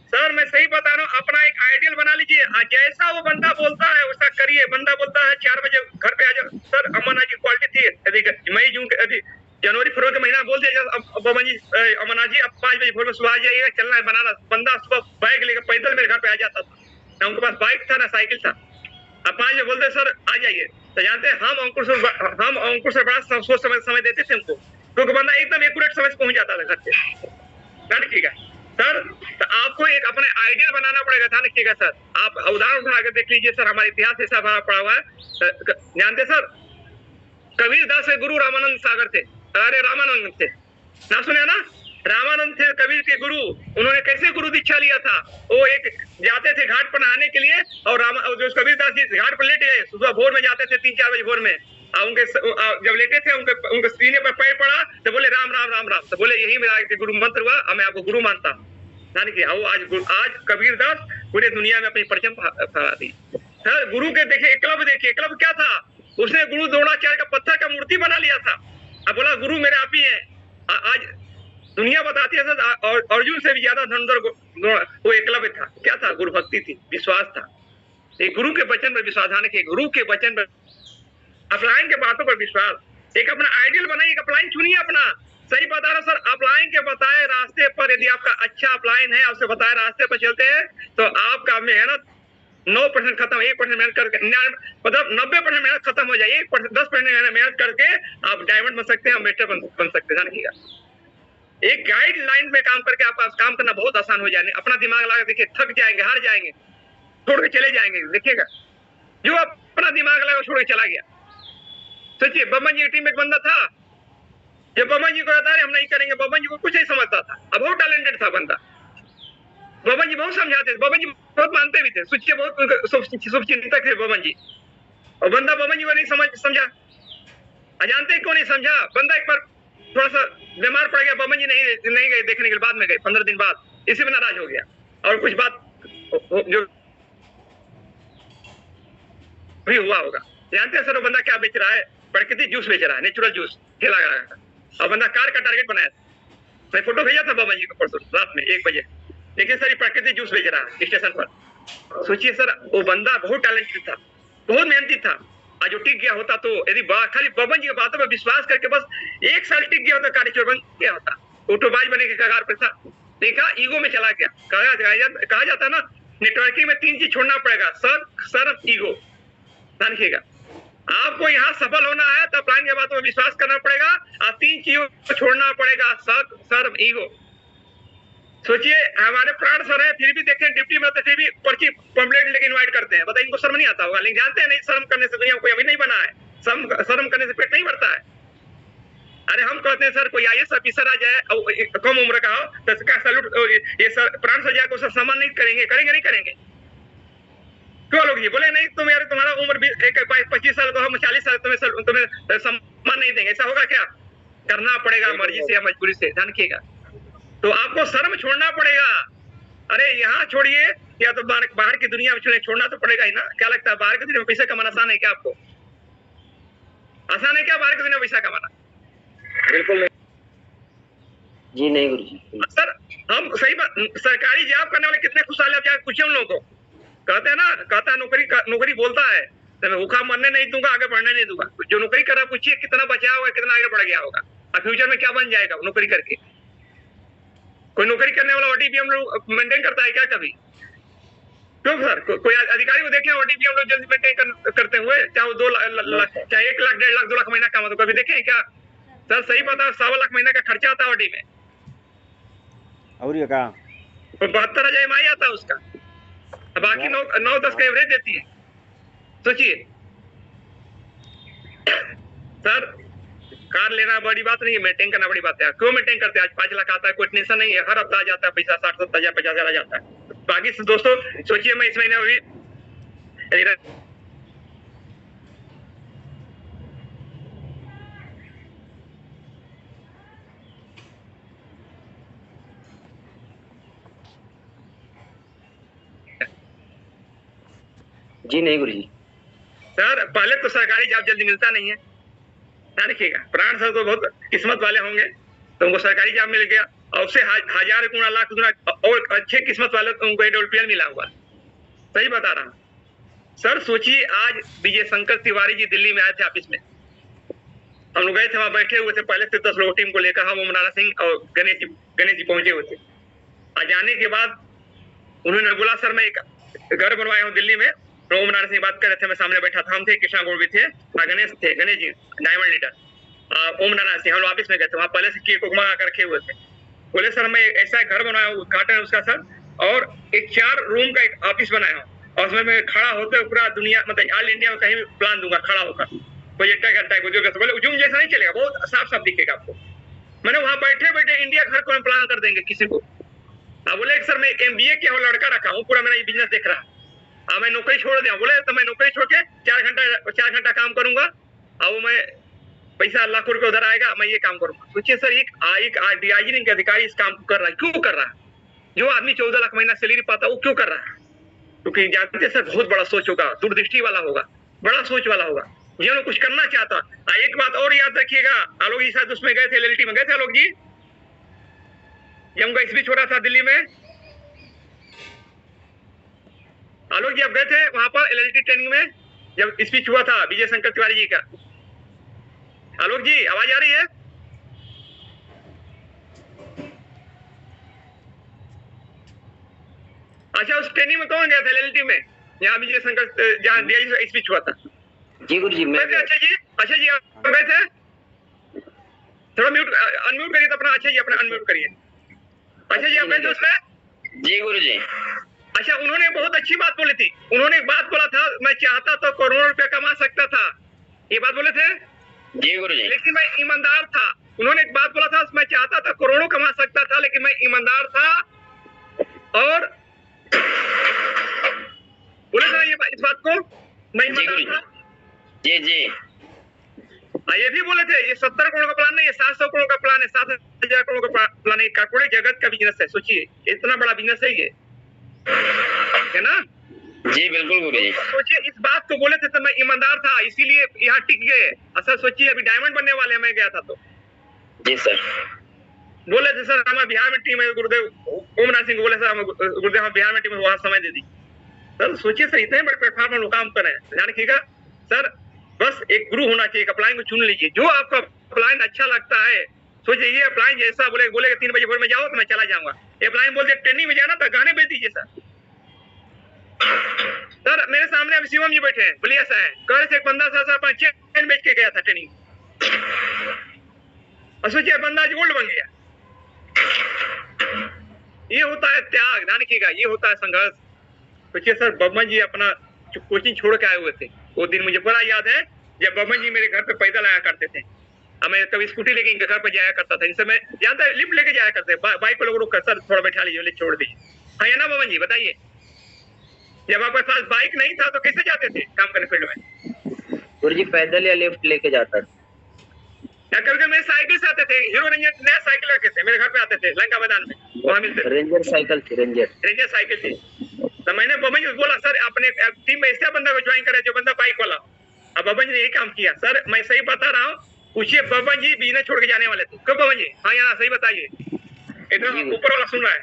सर मैं सही बता रहा हूँ, अपना एक आइडियल बना लीजिए, जैसा वो बंदा बोलता है वैसा करिए। बंदा बोलता है 4 बजे घर पे आ जाओ, सर अमरनाथ जी क्वालिटी थी, मई जून के जनवरी फरवरी का महीना बोल दिया बबन जी, अमरनाथ जी अब 5 बजे भोर में सुबह आ जाइएगा, चलना है बनारस। बंदा सुबह बैग लेकर पैदल मेरे घर पे आ जाता था, ना उनके पास बाइक था ना साइकिल था। अब 5 बजे बोलते सर आ जाइए, तो जानते हैं हम अंकुर से बड़ा सोच समय देते थे उनको, क्योंकि बंदा एकदम एक्यूरेट समय से पहुंच जाता था घर पे। ठीक है सर, तो आपको एक अपने आइडियल बनाना पड़ेगा। ध्यान रखिएगा सर, आप उदाहरण उठा कर देख लीजिए सर, हमारे इतिहास ऐसा भरा पड़ा हुआ है। जानते सर, कबीर दास के गुरु रामानंद सागर थे, अरे रामानंद थे, ना सुने ना? रामानंद थे कबीर के गुरु। उन्होंने कैसे गुरु दीक्षा लिया था? वो एक जाते थे घाट पर नहाने के लिए, और जो कबीर दास जी घाट पर लेट गए, सुबह भोर में जाते थे 3-4 बजे भोर में, उनके जब लेटे थे उनके सीने पर पैर पड़ा तो बोले राम राम राम राम, तो बोले यही मेरा गुरु मंत्र हुआ, मैं आपको गुरु मानता हूँ। आज कबीर दास पूरे दुनिया में अपनी परचम फहरा दी। सर गुरु के देखिए, एकलव्य क्या था? उसने गुरु द्रोणाचार्य का पत्थर का मूर्ति बना लिया था, अब बोला गुरु मेरे आप ही है। आज दुनिया बताती है सर, और अर्जुन से भी ज्यादा धनुर्धर वो एकलव्य था। क्या था? गुरु भक्ति थी, विश्वास था, एक गुरु के वचन पर विश्वास। आने के गुरु के वचन पर, अपलाइन के बातों पर विश्वास। एक अपना आइडियल बनाइए, एक अपलाइन चुनिए अपना। सही बता रहा सर, अपलाइन के बताए रास्ते पर यदि आपका अच्छा अपलाइन है, आपसे बताए रास्ते पर चलते हैं, तो आपका मेहनत 9% खत्म, 1% मेहनत करके मतलब 90% मेहनत खत्म हो जाए, 10% मेहनत करके आप डायमंड बन सकते हैं, मेटर बन सकते हैं। एक गाइडलाइन में काम करके आपका काम करना बहुत आसान हो जाए। अपना दिमाग लगा देखिए, थक जाएंगे, हार जाएंगे, छोड़ के चले जाएंगे। देखिएगा जो अपना दिमाग लगा छोड़ के चला गया। सोचिए बबन जी की टीम में एक बंदा था, जब बबन जी को कहता है हम नहीं करेंगे, बबन जी को कुछ नहीं समझता था, अब बहुत टैलेंटेड था बंदा। बबन जी बहुत समझाते थे, बबन जी बहुत मानते भी थे, सोचिए बहुत शुभचिंतक थे बबन जी, और बंदा बबन जी को नहीं समझा। अजानते क्यों नहीं समझा? बंदा एक बार थोड़ा सा बीमार पड़ गया, बमन जी नहीं गए देखने के बाद में गए 15 दिन बाद, इसी में नाराज हो गया। और कुछ बात जो भी हुआ होगा, जानते हैं सर वो बंदा क्या बेच रहा है? प्राकृतिक जूस बेच रहा है, नेचुरल जूस ठेला लगा रहा है। और बंदा कार का टारगेट बनाया था, मैं फोटो भेजा था बमन जी को परसों रात में 1 बजे। लेकिन सर ये प्राकृतिक जूस बेच रहा है स्टेशन पर। सोचिए सर, वो बंदा बहुत टैलेंटेड था, बहुत मेहनती था। आज जो टिक गया होता तो यदि खाली बबन जी की बातों पर विश्वास करके बस 1 साल टिक गया होता, कार्यचोर बन गया होता, ऑटोबाज बने के कगार पर था। देखा ईगो में चला गया। कहा जाता है ना, नेटवर्किंग में 3 चीज छोड़ना पड़ेगा, शर्म, ईगो। ध्यान रखिएगा, आपको यहाँ सफल होना है तो प्लान की बातों में विश्वास करना पड़ेगा और 3 चीजों को छोड़ना पड़ेगा, शर्म, ईगो। सोचिए हमारे प्राण सर है, फिर भी देखें ड्यूटी में होते फिर भी पर्ची पंपलेट लेके इनवाइट करते हैं। बताइए इनको शर्म नहीं आता होगा? लेकिन जानते हैं नहीं, शर्म करने से दुनिया कोई अभी नहीं बना है, शर्म करने से पेट नहीं भरता है। अरे हम कहते हैं सर कोई आईएएस ऑफिसर आ जाए कम उम्र का हो तो इसका सैल्यूट, ये सर प्राण सर जाकर उसका सम्मान नहीं करेंगे? नहीं करेंगे? क्यों लोग जी बोले नहीं तुम यार, तुम्हारा उम्र 25 साल का हो, 40 साल, तुम्हें सम्मान नहीं देंगे, ऐसा होगा क्या? करना पड़ेगा मर्जी से या मजबूरी से। ध्यान रखिएगा, तो आपको शर्म छोड़ना पड़ेगा। अरे यहाँ छोड़िए या तो बाहर की दुनिया में छोड़ना तो पड़ेगा ही ना। क्या लगता है बाहर की दुनिया में पैसा कमाना आसान है क्या? आपको आसान है क्या बाहर की दुनिया में पैसा कमाना? बिल्कुल नहीं जी, नहीं गुरु जी। सर हम सही बात, सरकारी जॉब करने वाले कितने खुशहाल है? आप जाकर पूछे उन लोगों को। कहते हैं ना, कहता है नौकरी बोलता है तो मैं भूखा मरने नहीं दूंगा, आगे बढ़ने नहीं दूंगा। जो नौकरी कर रहा है पूछिए कितना बचा होगा, कितना आगे बढ़ गया होगा और फ्यूचर में क्या बन जाएगा नौकरी करके। कोई नौकरी करने वाला ओटीपी हम लोग मेंटेन करता है क्या कभी? क्यों सर? कोई अधिकारी को देखें ओटीपी हम लोग जल्दी मेंटेन करते हुए, चाहे वो 2 लाख, चाहे 1 लाख, 1.5 लाख, 2 लाख महीना कमा, तो कभी देखें क्या? सर सही बता, 1.25 लाख महीने का खर्चा आता है ओटी में, और ये कहा 72,000 EMI आता है उसका, बाकी 9-10 का एवरेज देती है। सोचिए सर, कार लेना बड़ी बात नहीं है, मेंटेन करना बड़ी बात है। क्यों मेंटेन करते हैं? आज 5 लाख आता है, कोई टेंशन नहीं है, हर हफ्ता आ जाता है पैसा, 60-70 हजार, 50 हजार आ जाता है। बाकी दोस्तों सोचिए, मैं इस महीने अभी जी नहीं गुरु जी। सर पहले तो सरकारी जॉब जल्दी मिलता नहीं है, ध्यान रखिएगा। प्राण सर तो बहुत किस्मत वाले होंगे तो उनको सरकारी जॉब मिल गया, और उससे 1000 गुना, लाख गुना और अच्छे किस्मत वाले तो उनको AWPL मिला हुआ। सही बता रहा हूँ सर। सोचिए आज विजय शंकर तिवारी जी दिल्ली में आए थे ऑफिस में, हम लोग गए थे, वहां बैठे हुए थे, पहले से 10 लोग टीम को लेकर, हम ओमनारा सिंह और गणेश जी पहुंचे हुए थे। आज जाने के बाद उन्होंने बोला सर मैं एक घर बनवाया हूँ दिल्ली में। तो ओमनारा सिंह बात कर रहे थे, मैं सामने बैठा था, हम थे, कृष्णा गौड़ भी थे और गणेश जी डायमंड लीडर। ओमनारा सिंह हम लोग ऑफिस में गए थे, वहां पहले से केक को मंगा कर रखे हुए थे। बोले सर मैं ऐसा घर बनवाया हूँ, उद्घाटन उसका सर, और एक 4 रूम का एक ऑफिस बनाया हूँ, और उसमें मैं खड़ा होकर पूरा दुनिया, मतलब ऑल इंडिया में कहीं भी प्लान दूंगा खड़ा होकर, प्रोजेक्टर करता है बोले उजुम जैसा नहीं चलेगा, बहुत साफ दिखेगा आपको। मैंने वहां बैठे इंडिया घर को प्लान कर देंगे किसी को। बोले सर मैं MBA किया हुआ लड़का रखा हूँ, पूरा मेरा ये बिजनेस देख रहा है, मैं नौकरी छोड़ दिया। बोले तो मैं नौकरी छोड़ के 4 घंटा काम करूंगा और वो मैं पैसा लाखों रुपए उधर आएगा, मैं ये काम करूंगा। सोचिए सर, एक DIG अधिकारी इस काम को कर रहा है, क्यों कर रहा है? जो आदमी 14 लाख महीना सैलरी पाता है वो क्यों कर रहा है? क्योंकि जानते सर बहुत बड़ा सोच होगा, दूरदृष्टि वाला होगा, बड़ा सोच वाला होगा, जो कुछ करना चाहता। एक बात और याद रखिएगा, आलोक जी शायद उसमें गए थे, LLT में गए थे आलोक जी, जब उनका स्पीच हो रहा था दिल्ली में। आलोक जी आप गए थे वहां पर LLT ट्रेनिंग में जब स्पीच हुआ था विजय शंकर तिवारी जी का? आलोक जी आवाज आ रही है? अच्छा, उस ट्रेनिंग में कौन गया था LLT में, यहाँ विजय शंकर जहाँ DIG स्पीच हुआ था? जी गुरु जी मैं। अच्छा जी आप गए थे? थोड़ा अनम्यूट करिए तो अपना। अच्छा जी अपना अनम्यूट करिए। अच्छा जी आप गए थे उसमें? जी गुरु जी। अच्छा, उन्होंने बहुत अच्छी बात बोली थी। उन्होंने एक बात बोला था, मैं चाहता तो करोड़ों रुपया कमा सकता था, ये बात बोले थे? जी गुरु जी। लेकिन मैं ईमानदार था। उन्होंने एक बात बोला था, मैं चाहता था करोड़ों कमा सकता था लेकिन मैं ईमानदार था। और बोले थे ये इस बात को, मैं ईमानदार था। जी जी। ये भी समझे, ये 70 करोड़ का प्लान नहीं है, 700 करोड़ का प्लान है, 7,000 करोड़ का प्लान है। कॉर्पोरेट जगत का बिजनेस है, सोचिए इतना बड़ा बिजनेस है ये, है ना। जी बिल्कुल गुरुजी। सोचिए इस बात को बोले थे तो मैं ईमानदार था, इसीलिए यहाँ टिक गए। असल सोचिए अभी डायमंड बनने वाले, मैं गया था तो जी सर। बोले थे सर हमारे बिहार में टीम है, गुरुदेव ओमनाथ सिंह बोले सर गुरुदेव हम बिहार में टीम है, वहाँ समय दे दी। सर सोचिए सर इतने बड़े प्लेटफॉर्म पर काम कर रहे हैं, ध्यान रखिएगा सर। बस एक गुरु होना चाहिए, अपलाइन को चुन लीजिए, जो आपका अपलाइन अच्छा लगता है। सोचिए ये अपलाइन जैसा बोलेगा 3 बजे भोर में जाओ तो मैं चला जाऊंगा, ये अपलाइन बोल दे ट्रेनिंग में जाना तो गाने बेच दीजिए सर। सर मेरे सामने अभी शिवम जी बैठे हैं, बलिया सा है, कह रहे थे एक बंदा सर चेन बेच के गया था ट्रेनिंग, और सोचिए बंदा आज गोल्ड बन गया। ये होता है त्याग, ध्यान रखिएगा, ये होता है संघर्ष। सोचिए सर बबन जी अपना कोचिंग छोड़ के आए हुए थे, वो दिन मुझे बड़ा याद है जब बबन जी मेरे घर पे पैदल आया करते थे। मैं कभी स्कूटी लेके इनके घर पे जाया करता था, इनसे मैं जानता है लिफ्ट लेके जाया करते, बाइक को लोग रोक कर सर थोड़ा बैठा लीजिए, ले छोड़ दीजिए। हाँ या ना बबन जी बताइए, जब आपके पास बाइक नहीं था तो कैसे जाते थे काम करने फील्ड में? गुरुजी पैदल या लिफ्ट लेके जाता था। कभी मेरे साइकिल से आते थे, हीरो रेंजर नया साइकिल रखे थे, मेरे घर पे आते थे लंका मैदान में, वहाँ मिलते। रेंजर साइकिल थी, रेंजर साइकिल थी। तो मैंने बबन जी बोला सर अपने टीम में ऐसा बंदा को ज्वाइन करा जो बंदा बाइक वाला। अब बबन जी ने यही काम किया सर, मैं सही बता रहा हूँ। पूछिए बबन जी बिजनेस छोड़ के जाने वाले थे कब बबन जी? हाँ या ना सही बताइए, इतना ऊपर वाला सुन रहा है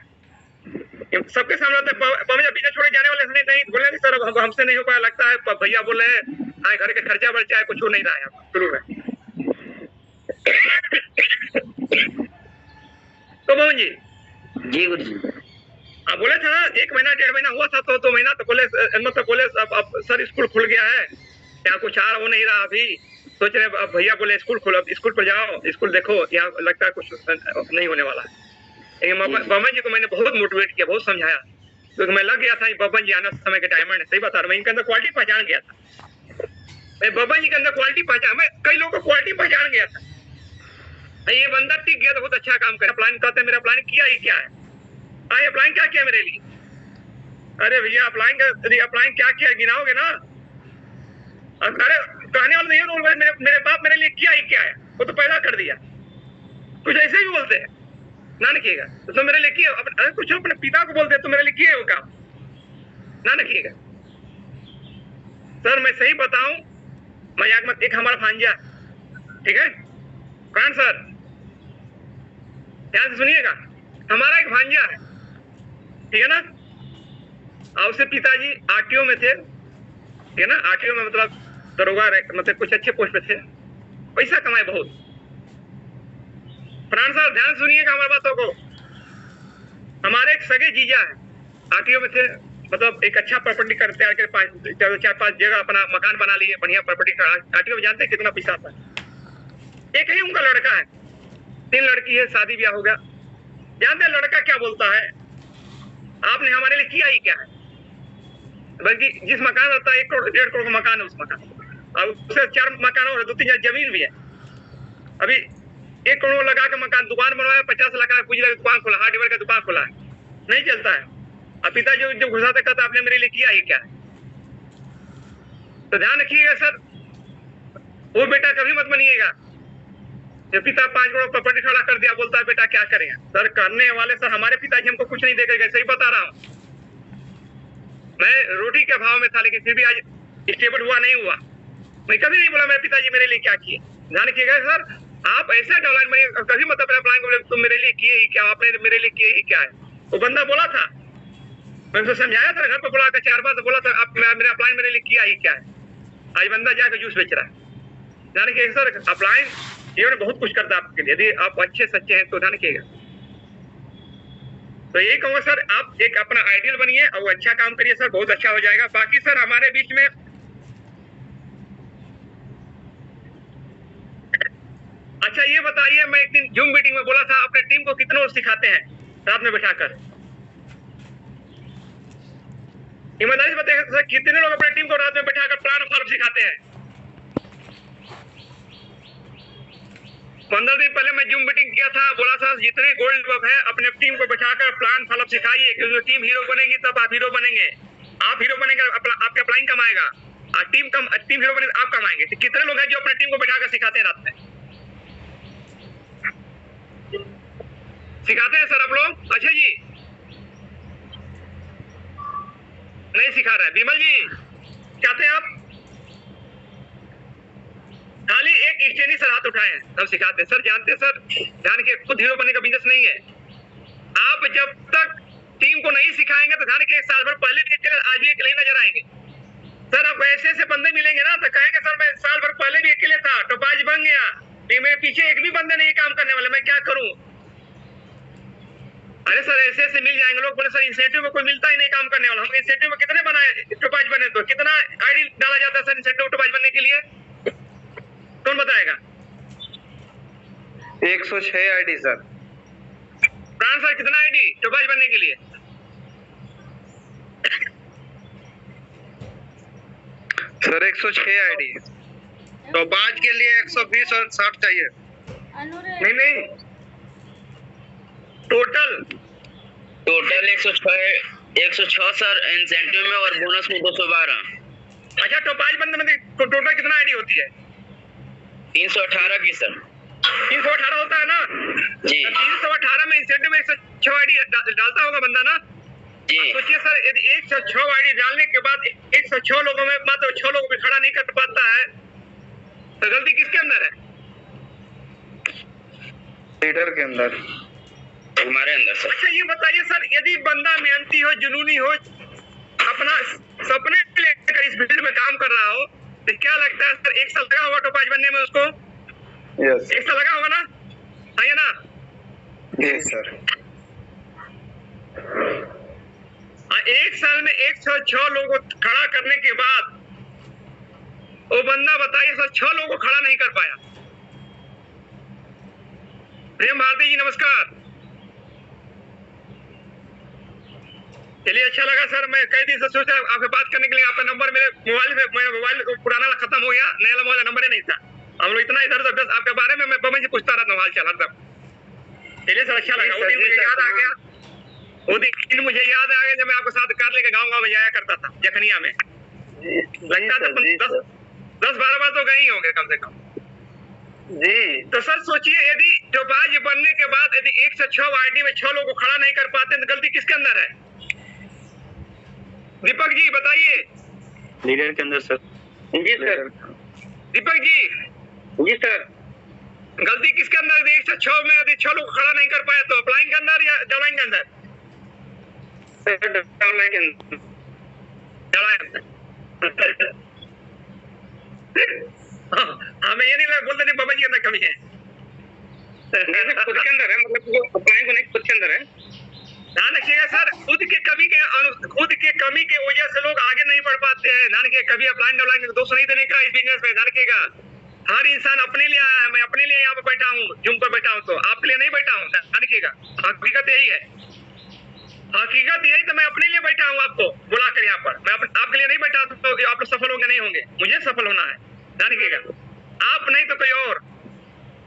सबके सामने होता है। बबन जी बिजनेस छोड़ के जाने वाले नहीं बोले नहीं सर हमसे नहीं हो पाया, लगता है भैया बोल रहे हैं हाँ घर के खर्चा बढ़ जाए, कुछ हो नहीं रहा है शुरू में। तो बबन जी गुरुजी आप बोले थे ना 1 महीना 1.5 महीना हुआ था तो 2 महीना तो बोले मतलब बोले अब सर स्कूल खुल गया है, यहाँ कुछ आ हो नहीं रहा अभी, सोच रहे अब भैया बोले स्कूल खुल, स्कूल पर जाओ, स्कूल देखो, यहाँ लगता है कुछ नहीं होने वाला है। बबन जी को मैंने बहुत मोटिवेट किया, बहुत समझाया, क्योंकि मैं लग गया था बबन जी आना समय के डायमंड है, सही बता रहा हूँ। मैं इनके अंदर क्वालिटी पहचान गया था, मैं बबन जी के अंदर क्वालिटी पहचान, मैं कई लोगों को क्वालिटी पहचान गया था। ये बंदा टिक गया तो बहुत अच्छा काम कर, प्लान कहते मेरा प्लान किया ही क्या है। हाँ अप्लाइन क्या किया मेरे लिए? अरे भैया अप्लाइन क्या किया गिनाओगे ना? अरे कहने वाले ये रोल मेरे बाप मेरे लिए किया ही क्या है, वो तो पैदा कर दिया, कुछ ऐसे ही बोलते हैं ना रखिएगा। तो मेरे लिए किया, अरे कुछ अपने पिता को बोलते हैं तो मेरे लिए किए वो काम ना रखिएगा। सर मैं सही बताऊं मजाक मत, एक हमारा भांजा ठीक है कौन सर ध्यान से सुनिएगा, हमारा एक भांजा है ठीक है ना, और उसके पिताजी आरटीओ में थे ठीक है ना, आरटीओ में मतलब दरोगा मतलब कुछ अच्छे पोस्ट पे थे, पैसा कमाए बहुत। प्राण साहब ध्यान सुनिएगा हमारी बातों को, हमारे एक सगे जीजा है आरटीओ में थे, मतलब एक अच्छा प्रॉपर्टी कर तैयार कर 4-5 जगह अपना मकान बना लिए, बढ़िया प्रॉपर्टी का। आरटीओ में जानते हैं कितना पैसा आता है। एक ही उनका लड़का है, 3 लड़की है, शादी ब्याह हो गया। जानते हैं लड़का क्या बोलता है, आपने हमारे लिए किया ही क्या है, बल्कि जिस मकान रहता है 1 करोड़ 1.5 करोड़ का मकान है उस मकान, और उससे 4 मकान और 2-3 जमीन भी है। अभी 1 करोड़ लगा के मकान दुकान बनवाया, 50 लाख का पूंजी लगा दुकान खोला, हार्डवेयर का दुकान खोला है, नहीं चलता है। अब पिता जो घुसाते कहता आपने मेरे लिए किया ही क्या है। तो ध्यान रखिएगा सर, वो बेटा कभी मत बनिएगा जो पिता 5 करोड़ प्रॉपर्टी खड़ा कर दिया बोलता है बेटा क्या करेंगे। सर करने वाले सर हमारे पिताजी हमको कुछ नहीं देकर गए, सही बता रहा हूँ। मैं रोटी के भाव में था लेकिन फिर भी आज स्टेबल हुआ नहीं हुआ। मैं कभी नहीं बोला मेरे पिताजी मेरे लिए क्या किए। ध्यान रखिएगा सर, आप ऐसा डेवलप में कभी मत अपना प्लान बोले तुम मेरे लिए किए ही क्या, आपने मेरे लिए किए ही क्या है। वो बंदा बोला था, मैं उसे समझाया था, घर पे बुला कर 4 बार तो बोला था आप मेरा अप्लाइन मेरे लिए किया ही क्या है। आज बंदा जाकर जूस बेच रहा है। ध्यान रखिएगा सर, अप्लाइन जीवन बहुत कुछ करता है आपके लिए, यदि आप अच्छे सच्चे हैं तो ध्यान रखिएगा। तो यही कहूँगा सर, आप एक अपना आइडियल बनिए और अच्छा काम करिए सर, बहुत अच्छा हो जाएगा। बाकी सर हमारे बीच में अच्छा ये बताइए, मैं एक दिन जूम मीटिंग में बोला था अपने टीम को कितनों सिखाते हैं रात में बैठाकर, ईमानदारी से बताइए सर कितने लोग अपने टीम को रात में बैठाकर प्लान फॉर्म सिखाते हैं। 15 दिन पहले मैं जूम मीटिंग किया था, बोला था जितने गोल्ड बब है अपने टीम को बैठाकर प्लान फॉलो सिखाइए, क्योंकि टीम हीरो बनेगी तब आप हीरो बनेंगे। आप हीरो बनेंगे आपका अप्लाइन कमाएगा, और टीम हीरो बनेगी आप कमाएंगे। तो कितने लोग हैं जो अपने टीम को बैठाकर सिखाते हैं रात में? सिखाते हैं सर आप लोग? अच्छा जी, नहीं सिखा रहा है। विमल जी सिखाते हैं आप? खाली एक स्टेनी सर हाथ उठाए हैं, हम सिखाते हैं सर। जानते हैं सर, ध्यान के खुद हीरो बनने का बिजनेस नहीं है। आप जब तक टीम को नहीं सिखाएंगे तो ध्यान के एक साल भर पहले भी अकेले, आज भी अकेले नजर आएंगे सर। आप ऐसे ऐसे बंदे मिलेंगे ना तो कहेंगे सर मैं साल भर पहले भी अकेले था, टोपाज बन गया, मेरे पीछे एक भी बंदे नहीं काम करने वाले, मैं क्या करूं? अरे सर ऐसे ऐसे मिल जाएंगे लोग। बोले सर इंसेंटिव में कोई मिलता ही नहीं काम करने वाला। हम इंसेंटिव में कितने बनाए टोपाज बने, तो कितना आईडी डाला जाता है सर इंसेंटिव टोपाज बनने के लिए? कौन बताएगा? 106 आईडी सर। प्राण सर कितना आईडी टोपाज बनने के लिए? Sir 106 ID. तो बाज के लिए 120 और 60 चाहिए। नहीं नहीं, टोटल 106 सर, इंसेंटिव में और बोनस में 212। अच्छा, टोपाज बनने में टोटल कितना आईडी होती है? 318 की सर। 318 होता है ना जी। 318 में इंसेंटिव में 106 आईडी डालता होगा बंदा ना जी। सोचिए सर, यदि 106 आईडी डालने के बाद 106 लोगों में मात्र 6 लोगों को खड़ा नहीं कर पाता है तो गलती किसके अंदर है? लीडर के अंदर, हमारे अंदर सर। अच्छा ये बताइए सर, यदि बंदा मेहनती हो, जुनूनी हो, अपना सपने लेकर इस फील्ड में काम कर रहा हो तो क्या लगता है सर, 1 साल लगा होगा टोपाज बनने में उसको? यस 1 साल लगा होगा ना, है ना? जी सर। 1 साल में 106 लोगों को खड़ा करने के बाद वो बंदा बताइए सर 6 लोगों को खड़ा नहीं कर पाया। प्रेम भारती जी नमस्कार। चलिए अच्छा लगा सर, मैं कई दिन से सोचा आपसे बात करने के लिए। आपका नंबर मेरे मोबाइल में, मेरा मोबाइल पुराना खत्म हो गया, नया मोबाइल नंबर ही नहीं था। हम लोग इतना इधर उधर बस आपके बारे में मैं बमन से पूछता रहता हूँ हाल चाल हरदम। चलिए सर अच्छा लगा। वो दिन मुझे याद आ गया, वो दिन मुझे याद आ गया जब मैं आपके साथ कार लेके गाँव में जाया करता था जखनिया में। लगता था 10-12 बार तो गए ही होंगे कम से कम जी। तो सर सोचिए, यदि टोपाज बनने के बाद यदि 106 आईडी में 6 लोगों को खड़ा नहीं कर पाते तो गलती किसके अंदर है? दीपक जी बताइए। लीडर के अंदर सर। जी सर। दीपक जी जी सर। गलती किसके अंदर? 106 में यदि 6 लोग खड़ा नहीं कर पाए तो अप्लाइंग के अंदर या डाउनलाइन के अंदर? डाउनलाइन के अंदर। हमें ये नहीं बोलते नहीं बाबा जी अंदर कमी है। खुद के अंदर है, मतलब अप्लाई को नहीं, खुद के अंदर है। ध्यान रखिएगा सर, खुद के कमी के वजह से लोग आगे नहीं बढ़ पाते हैं। ध्यान रखिए, कभी अप्लाई डाउनलाइन को दोष नहीं देने का इस बिजनेस में। ध्यान रखिएगा, हर इंसान अपने लिए आया है। मैं अपने लिए यहाँ पे बैठा हूँ, जूम पर बैठा हूँ, तो आपके लिए नहीं बैठा हूँ। ध्यान रखिएगा, हकीकत यही है, हकीकत यही तो मैं अपने लिए बैठा हूँ आपको बुला कर यहाँ पर। मैं आपके लिए नहीं बैठा तो आप लोग सफल होंगे नहीं होंगे, मुझे सफल होना है। ध्यान रखिएगा, आप नहीं तो कोई और।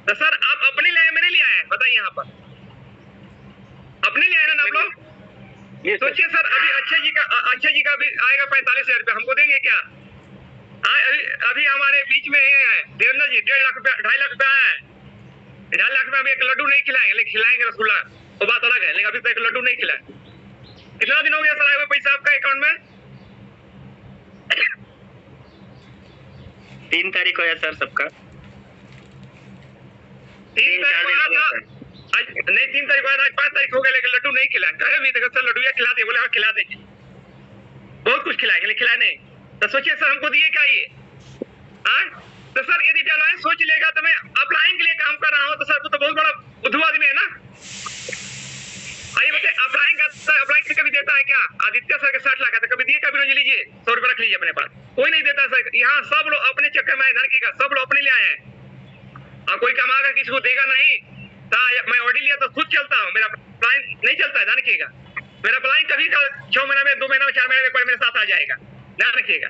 तो सर आप अपने लिए आए मेरे लिए आए? बताइए यहाँ पर अपने लिए आए ना आप लोग? सोचिए सर, अभी अक्षय जी का भी आएगा 45,000 रुपया, हमको देंगे क्या? अभी हमारे बीच में ये है देवेंद्र जी, 1.5 लाख रुपया, 2.5 लाख रुपया है। 2.5 लाख में अभी एक लड्डू नहीं खिलाएंगे, लेकिन खिलाएंगे रसगुल्ला, तो बात अलग है। लेकिन अभी तो एक लड्डू नहीं खिलाए। कितना दिन हो गया सर आए हुए पैसा आपका अकाउंट में? 3 तारीख को है सर सबका। 3 तारीख को नहीं, 3 तारीख बाद, आज 5 तारीख हो गया, लेकिन लड्डू नहीं खिलाए। कहे भी देखो सर लड्डू या खिला दे, बोले हाँ खिला देंगे, बहुत कुछ खिलाएंगे, लेकिन खिलाए नहीं। तो सोचिए सर हमको दिए क्या ये? तो सर यदि डेडलाइन सोच लेगा तो मैं अप्लाइंग के लिए काम कर रहा हूँ, तो सर वो तो बहुत बड़ा बुद्धू आदमी है ना। आइए बताइए, अप्लाइंग से कभी देता है क्या? आदित्य सर के 60 लाख है तो कभी दिए? कभी रोज लीजिए 100 रुपये रख लीजिए अपने पास, कोई नहीं देता सर। यहाँ सब लोग अपने चक्कर में धन की, सब लोग अपने लिए आए हैं। और कोई कमागा किसी को देगा नहीं। मैं ऑडी लिया तो खुद चलता हूँ, मेरा प्लान नहीं चलता है। ध्यान रखिएगा, मेरा प्लान कभी 6 महीना में, 2 महीना में, 4 महीने में एक बार मेरे साथ आ जाएगा। ध्यान रखिएगा,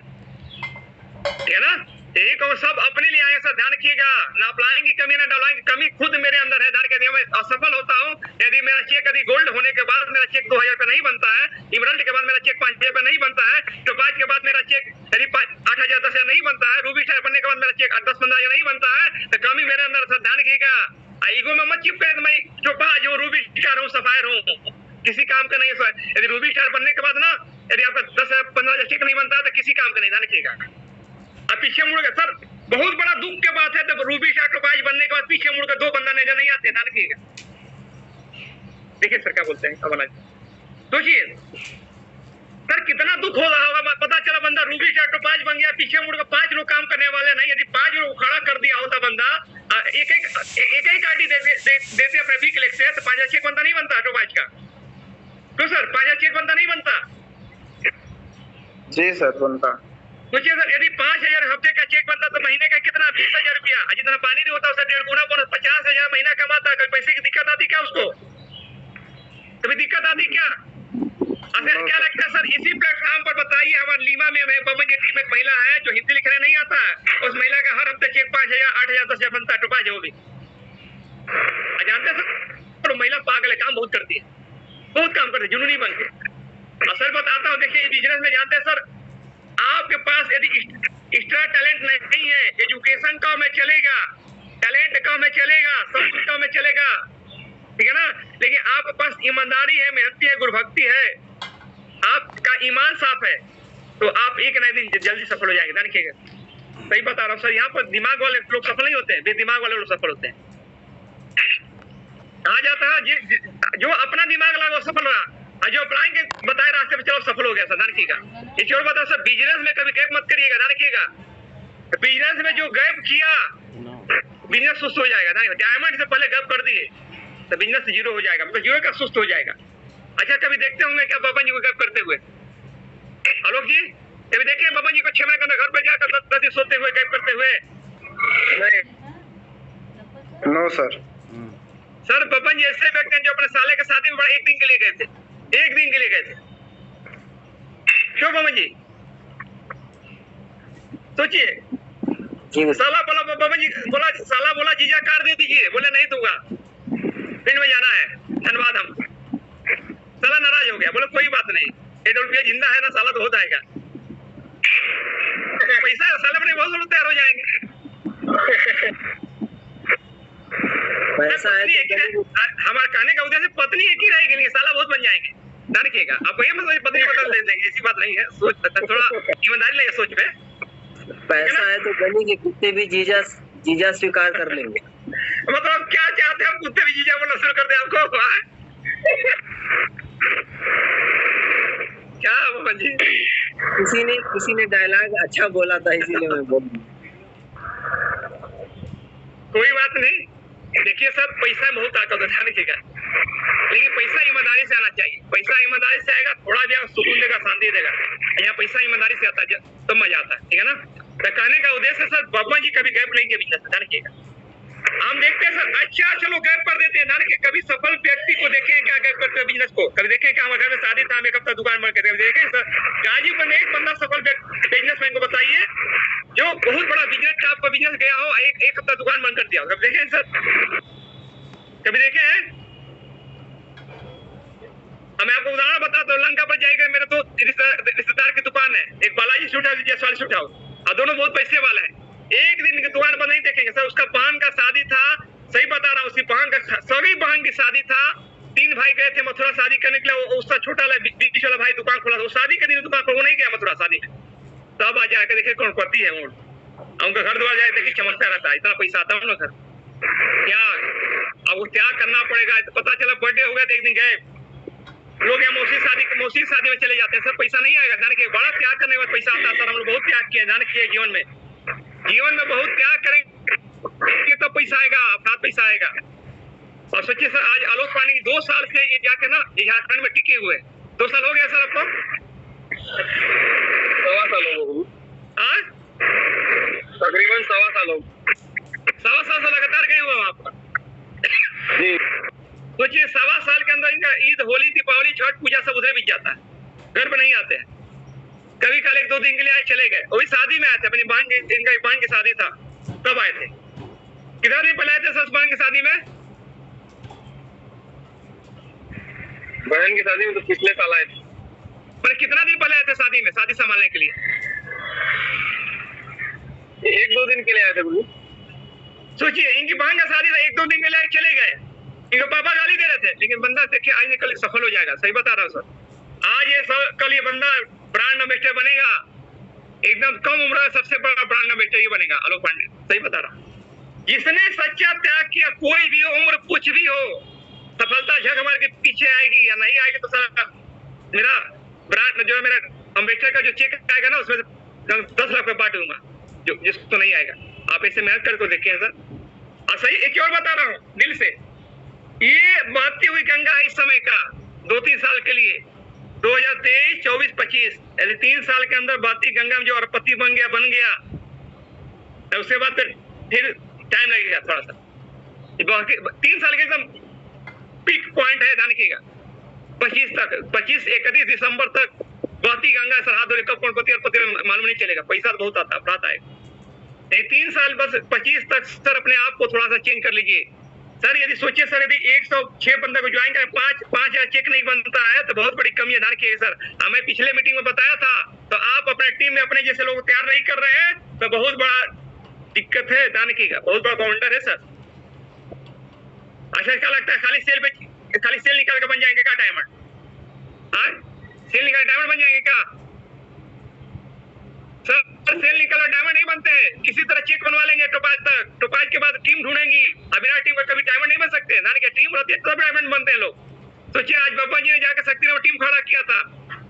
ठीक है ना? यही कहूँ, सब अपने लिए आए सर। ध्यान रखिएगा, ना अप्लाइंग की कमी ना डलाइंग की कमी खुद मेरे अंदर है। ध्यान रखिएगा, मैं असफल होता हूँ यदि मेरा चेक यदि गोल्ड होने के बाद मेरा चेक 2,000 रुपये नहीं बनता है, इमरल्ड के बाद मेरा चेक 5,000 रुपये नहीं बनता है, तो टोपाज के बाद मेरा चेक यदि 8,000 10,000 नहीं बनता है, रूबी स्टार बनने के बाद मेरा चेक 10-15,000 नहीं बनता है, तो कमी मेरे अंदर सर ध्यान रखिएगा। ईगो में मत चिपके तो मैं टोपाज हूँ, रूबी स्टार हूँ, सफायर हूँ, किसी काम का नहीं है। यदि रूबी स्टार बनने के बाद ना यदि आपका 10-15,000 चेक नहीं बनता है तो किसी काम का नहीं, ध्यान रखिएगा। अब पीछे मुड़ गए सर, बहुत बड़ा दुख के बात है, तब रूबी स्टार टोपाज बनने के बाद पीछे मुड़ कर 2 बंदा नजर नहीं आते, ध्यान रखिएगा। देखिए सर क्या बोलते हैं, अब सोचिए सर कितना दुख हो रहा होगा। पता चला बंदा रूबी स्टार टोपाज बन गया, पीछे मुड़ कर 5 लोग काम करने वाले नहीं। यदि 5 लोग खड़ा कर दिया होता बंदा, एक आईडी देते अपने वीक लेग से, तो 5,000 चेक बनता नहीं बनता टोपाज का। तो सर 5,000 चेक बनता नहीं बनता? जी सर बनता। सोचिए सर, यदि 5,000 हफ्ते का चेक बनता तो महीने का कितना 20,000 रुपया, जितना पानी नहीं होता उससे 1.5 गुना बोनस, 50,000 महीना कमाता। कोई पैसे की दिक्कत आती क्या उसको? कभी दिक्कत आती क्या? क्या लगता है सर, इसी प्लेटफॉर्म पर बताइए, हमारे लीमा में बमन की टीम एक महिला है जो हिंदी लिखने नहीं आता है, उस महिला का हर हफ्ते चेक 5,000 8,000 10,000 बनता है, टोपाज है वो भी। जानते सर तो महिला पागल है, काम बहुत करती है, बहुत काम करती है, जुनूनी बन के। सर बताता हूँ, देखिए बिजनेस में जानते हैं सर, आपके पास यदि एक्स्ट्रा टैलेंट नहीं है, एजुकेशन का में चलेगा, टैलेंट का में चलेगा, सब कुछ का में चलेगा, ठीक है ना, लेकिन आपके पास ईमानदारी है, मेहनती है, गुरुभक्ति है, आपका ईमान साफ है, तो आप एक ना एक दिन जल्दी सफल हो जाएंगे। देखिएगा सही बता रहा हूँ सर, यहाँ पर दिमाग वाले लोग सफल नहीं होते हैं, बेदिमाग वाले लोग सफल होते हैं। कहा जाता है जो अपना दिमाग लगा वो सफल रहा, और जो अपनाएंगे बताए रास्ते पे चलो सफल हो गया सर। देखिएगा एक और बता सर, बिजनेस में कभी गैप मत करिएगा, देखिएगा बिजनेस में जो गैप किया बिजनेस सुस्त हो जाएगा। डायमंड से पहले गैप कर दिए तो बिजनेस जीरो हो जाएगा, मतलब जीरो का सुस्त हो जाएगा। अच्छा कभी देखते होंगे क्या बबन जी को गैप करते हुए? आलोक जी कभी देखे बबन जी को 6 महीने के अंदर घर पे जाकर 10 दिन सोते हुए गैप करते हुए? नहीं। No sir. Sir Baban ji ऐसे व्यक्ति हैं जो अपने साले के शादी में 1 दिन के लिए गए थे, 1 दिन के लिए गए थे। क्यों बबन जी? सोचिए साला बोला, बबन जी बोला, साला बोला जीजा कार दे दीजिए, बोले नहीं दूंगा, फिर में जाना है धन्यवाद हम। साला नाराज हो गया, बोले कोई बात नहीं, 1 रुपया जिंदा है ना, साला तो हो जाएगा। पैसा साला अपने बहुत लोग तैयार हो जाएंगे। पैसा है हमारा कहने का उद्देश्य पत्नी एक ही रहेगी, नहीं साला बहुत बन जाएंगे, ना रखिएगा। आप ये मतलब पत्नी बदल दे देंगे, ऐसी बात नहीं है, सोच थोड़ा ईमानदारी लगे सोच पे। पैसा है तो गली के कुत्ते भी जीजा स्वीकार कर लेंगे। मतलब क्या चाहते हैं हम, कुत्ते भी जीजा बोलना शुरू कर दे आपको? क्या बबन जी? किसी ने डायलॉग अच्छा बोला था इसीलिए मैं बोल रहा हूं। कोई बात नहीं, देखिए सर पैसा में बहुत ताकत है, ध्यान रखिएगा, लेकिन पैसा ईमानदारी से आना चाहिए। पैसा ईमानदारी से आएगा, थोड़ा भी सुकून देगा, शांति देगा। यहाँ पैसा ईमानदारी से आता है तब मजा आता है, ठीक है ना। तो कहने का उद्देश्य सर बब्बा जी कभी गैप नहीं किया बिजनेस, ध्यान रखिएगा। हम देखते हैं सर, अच्छा चलो गैप कर देते हैं, ध्यान रखिए। कभी सफल व्यक्ति को देखे क्या गैप करते हैं बिजनेस को? कभी देखे क्या हमारे घर में शादी था, हम 1 हफ्ता दुकान बंद कर देखे सर? गाजीपुर में एक बंदा सफल बिजनेसमैन को बताइए जो बहुत बड़ा बिजनेस का आपका बिजनेस गया हो, एक हफ्ता दुकान बंद कर दिया हो, कभी देखे सर? कभी देखे हैं? मैं आपको उदाहरण बताता हूँ, लंका पर जाएगा, मेरे तो रिश्तेदार की दुकान है, एक Balaji suit house, Jaiswal suit house, और दोनों बहुत पैसे वाले हैं। एक दिन की दुकान पर नहीं देखेंगे सर, उसका बहन का शादी था, सही बता रहा हूँ, उसकी बहन का सभी बहन की शादी था, 3 भाई गए थे मथुरा शादी करने के लिए, उसका छोटा बीच वाला भाई दुकान खोला था, वो शादी के दिन दुकान खोला, वो नहीं गया मथुरा शादी में। तब आ जाकर देखे कौन पति है वो, उनका घर द्वार जाए देखिए चमकता रहता है, इतना पैसा आता है ना घर। त्याग, अब वो त्याग करना पड़ेगा। तो पता चला बर्थडे हो गया तो 1 दिन गए लोग, यहाँ मौसी शादी में चले जाते हैं सर, पैसा नहीं आएगा, जाने के बड़ा त्याग करने के बाद पैसा आता है सर। हम लोग बहुत त्याग किया, जाने किया जीवन में बहुत त्याग करेंगे तो पैसा आएगा, अपना पैसा आएगा। और सोचिए सर, आज आलोक पांडे 2 साल से ये जाके ना झारखंड में टिके हुए, 2 साल हो गया सर आपको? 1.25 साल हो गए, तकरीबन 1.25 साल हो गए। 1.25 साल से लगातार गए हुए वहां पर जी। सोचिए 1.25 साल के अंदर इनका ईद, होली, दीपावली, छठ पूजा सब उधर बीत जाता है, घर पर नहीं आते हैं। कभी कल 1-2 दिन के लिए आए, चले गए। वो भी शादी में आए थे, अपनी बहन की, इनका बहन की शादी था तब आए थे। किधर दिन पहले आए थे सस बहन की शादी में? बहन की शादी में तो पिछले साल आए थे। सर कितना दिन पहले आए थे शादी में, शादी संभालने के लिए? 1-2 दिन के लिए आए थे गुरु। सोचिए इनकी बहन का शादी था, 1-2 दिन के लिए चले गए, इनके पापा गाली दे रहे थे, लेकिन बंदा देखिए आज निकल सफल हो जाएगा। सही बता रहा हूँ सर, आज ये कल ये बंदा ब्रांड एम्बेसडर बनेगा, एकदम कम उम्र में सबसे बड़ा ब्रांड एम्बेसडर ये बनेगा आलोक पांडे। सही बता रहा हूँ, जिसने सच्चा त्याग किया, कोई भी हो, उम्र कुछ भी हो, सफलता झक मार के पीछे आएगी या नहीं आएगी। तो सर मेरा ब्रांड जो है, मेरा एम्बेसडर का जो चेक आएगा ना, उसमें 10 लाख रुपए बांट दूंगा, जो जिसको नहीं आएगा। आप ऐसे मेहनत करके देखिए सर। सही एक और बता रहा हूँ दिल से, ये बहती हुई गंगा है इस समय का 2-3 साल के लिए, 2023, 24, 25 यानी 3 साल के अंदर बहती गंगा में जो अरबपति बन गया, तो उसके बाद फिर टाइम लगेगा थोड़ा सा। 3 साल के एकदम पीक पॉइंट है, ध्यान रखिएगा। 31 दिसंबर तक बहती गंगा सरहद और कब कौनपति अरबपति मालूम नहीं चलेगा, पैसा तो बहुत आता अपराध आएगा। 3 साल बस 25 तक सर अपने आप को थोड़ा सा चेंज कर लीजिए सर। यदि सोचिए सर, यदि 106 बंदे को ज्वाइन करें, 5,000 चेक नहीं बनता है तो बहुत बड़ी कमी है, ध्यान रखिएगा सर। हमें पिछले मीटिंग में बताया था, तो आप अपने टीम में अपने जैसे लोग तैयार नहीं कर रहे हैं तो बहुत बड़ा दिक्कत है, ध्यान रखिएगा, बहुत बड़ा बाउंडर है सर। अच्छा क्या लगता है खाली सेल निकाल के बन जाएंगे क्या डायमंड? सेल निकाल डायमंड बन जाएंगे क्या सर? सेल निकाल डायमंड नहीं बनते, किसी तरह चेक बनवा लेंगे टोपाज तक, टोपाज के बाद टीम ढूंढेंगी। अभी टीम का कभी डायमंड नहीं बन सकते, ना क्या टीम रहती है तब डायमंड बनते हैं लोग। सोचिए आज बाबा जी ने जाकर शक्ति ने टीम खड़ा किया था,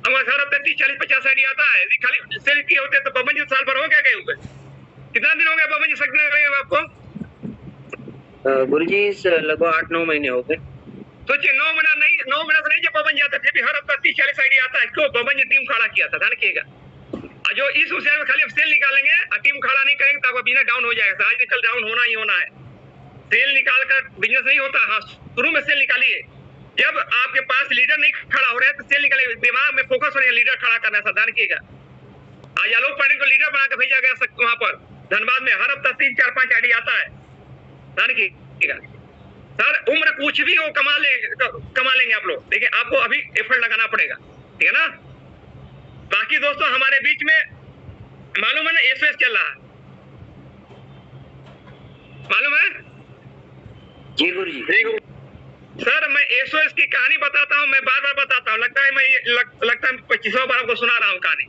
हमारे घर 30-40-50 आईडी आता है, यदि खाली सेल किए होते तो बाबा जी साल भर हो गए हुए। कितना दिन हो गया बाबा जी शक्ति ने गए आपको? गुरुजी लगभग 8-9 महीने हो गए। सोचिए 9 महीना से नहीं जब बबन जाता, फिर भी हर हफ्ता 30-40 आईडी आता है, क्यों? बबन जी टीम खड़ा किया था, ध्यान रखिएगा। जो इस विषय में खाली सेल निकालेंगे और टीम खड़ा नहीं करेंगे तो आपका बिजनेस डाउन हो जाएगा। आज कल डाउन होना ही होना है, सेल निकाल कर बिजनेस नहीं होता। हाँ, शुरू में सेल निकालिए, जब आपके पास लीडर नहीं खड़ा हो रहे हैं तो सेल निकालिए, दिमाग में फोकस हो रही है लीडर खड़ा करना है, ध्यान रखिएगा। आज आलोक पांडे को लीडर बना के भेजा गया वहां पर धनबाद में, हर हफ्ता 3-4-5 आईडी आता है, ध्यान रखिएगा सर। उम्र कुछ भी हो कमा लेंगे आप लोग, लेकिन आपको अभी एफर्ट लगाना पड़ेगा, ठीक है ना? बाकी दोस्तों हमारे बीच में मालूम है ना एसओएस चल रहा है, मालूम है? जी गुरुजी। सर मैं एसओएस की कहानी बताता हूँ, मैं बार-बार बताता हूँ, लगता है मैं लगता है 25वां बार आपको सुना रहा हूँ कहानी।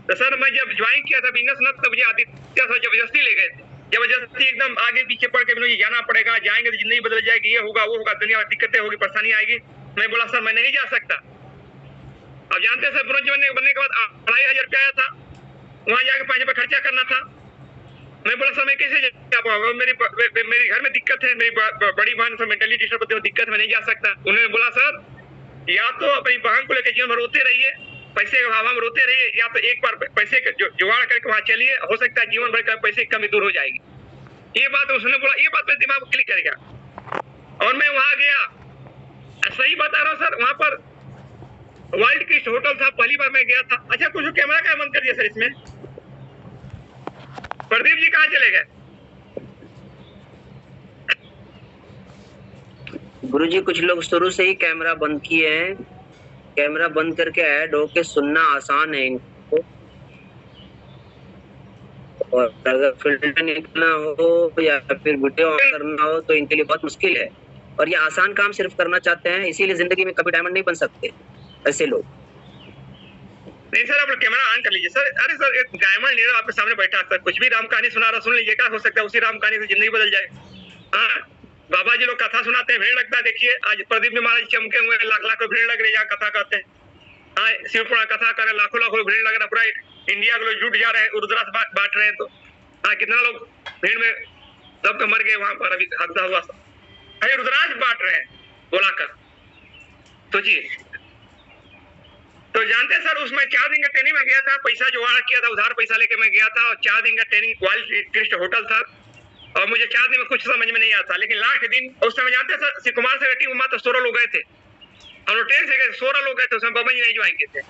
तो सर मैं जब ज्वाइन किया था बिजनेस ना, तब मुझे आदित्य सर जबरदस्ती ले गए थे, जबरदस्ती एकदम आगे पीछे पड़ के मुझे जाना पड़ेगा, जाएंगे तो जिंदगी बदल जाएगी, ये होगा वो होगा, दुनिया में दिक्कतें होगी, परेशानी आएगी। मैं बोला सर मैं नहीं जा सकता। अब जानते हैं सर, ब्रोंज बनने के बाद 2,500 रुपया आया था, वहां जाकर 5 रुपये खर्चा करना था। मैं बोला सर मैं कैसे जा पाऊंगा, मेरी घर में दिक्कत है, मेरी बड़ी बहन से मेंटली डिस्टर्ब होती है, दिक्कत में नहीं जा सकता। उन्होंने बोला सर या तो अपनी बहन को लेकर जीवन भर रोते रहिए, पैसे के अभाव में रोते रहिए, या तो एक बार पैसे जुगाड़ करके वहां चलिए, हो सकता है जीवन भर का पैसे की कमी दूर हो जाएगी। ये बात उसने बोला, ये बात मेरे दिमाग में क्लिक करेगा और मैं वहां गया। सही बता रहा हूँ सर, वहां पर वाइल्ड क्रिस्ट होटल था, पहली बार मैं गया था। अच्छा कुछ कैमरा क्या बंद कर दिया सर इसमें? प्रदीप जी कहाँ चले गए? गुरुजी कुछ लोग शुरू से ही कैमरा बंद किए हैं, कैमरा बंद करके ऐड होके सुनना आसान है इनको, और अगर फिल्टर निकलना हो या फिर वीडियो ऑन करना हो तो इनके लिए बहुत मुश्किल है, और ये आसान काम सिर्फ करना चाहते हैं, इसीलिए जिंदगी में कभी डायमंड नहीं बन सकते ऐसे लोग। नहीं सर आप कैमरा ऑन कर लीजिए सर। अरे सर एक डायमंड लीडर आपके सामने बैठा सर, कुछ भी राम कहानी सुना रहा, सुन लीजिए, क्या हो सकता है उसी राम कहानी से जिंदगी बदल जाए। हाँ बाबा जी लोग कथा सुनाते हैं, भीड़ लगता है, देखिए आज प्रदीप जी महाराज चमके हुए, लाख भीड़ लग रही है कथा करते हैं। हाँ शिवपुराण कथा कर रहे, लाखों भीड़ लग रहा है, पूरा इंडिया के लोग जुट जा रहे हैं, रुद्राक्ष बांट रहे हैं। तो हाँ कितना लोग भीड़ में दब मर गए वहां पर, अभी हफ्ता हुआ अरे रुद्राक्ष बांट रहे हैं बोलाकर, सोचिए। तो जानते हैं सर उसमें 4 दिन का ट्रेनिंग में गया था, पैसा जुगाड़ किया था, उधार पैसा लेके मैं गया था, और 4 दिन का ट्रेनिंग वाइल्ड क्रिस्ट होटल था, और मुझे 4 दिन में कुछ समझ में नहीं आता। लेकिन लास्ट दिन उस समय जानते हैं सर, कुमार से टीम में मात्र 16 लोग गए थे, हम लोग ट्रेन से गए, 16 लोग गए थे, उसमें बाबा जी नहीं ज्वाइन किए थे,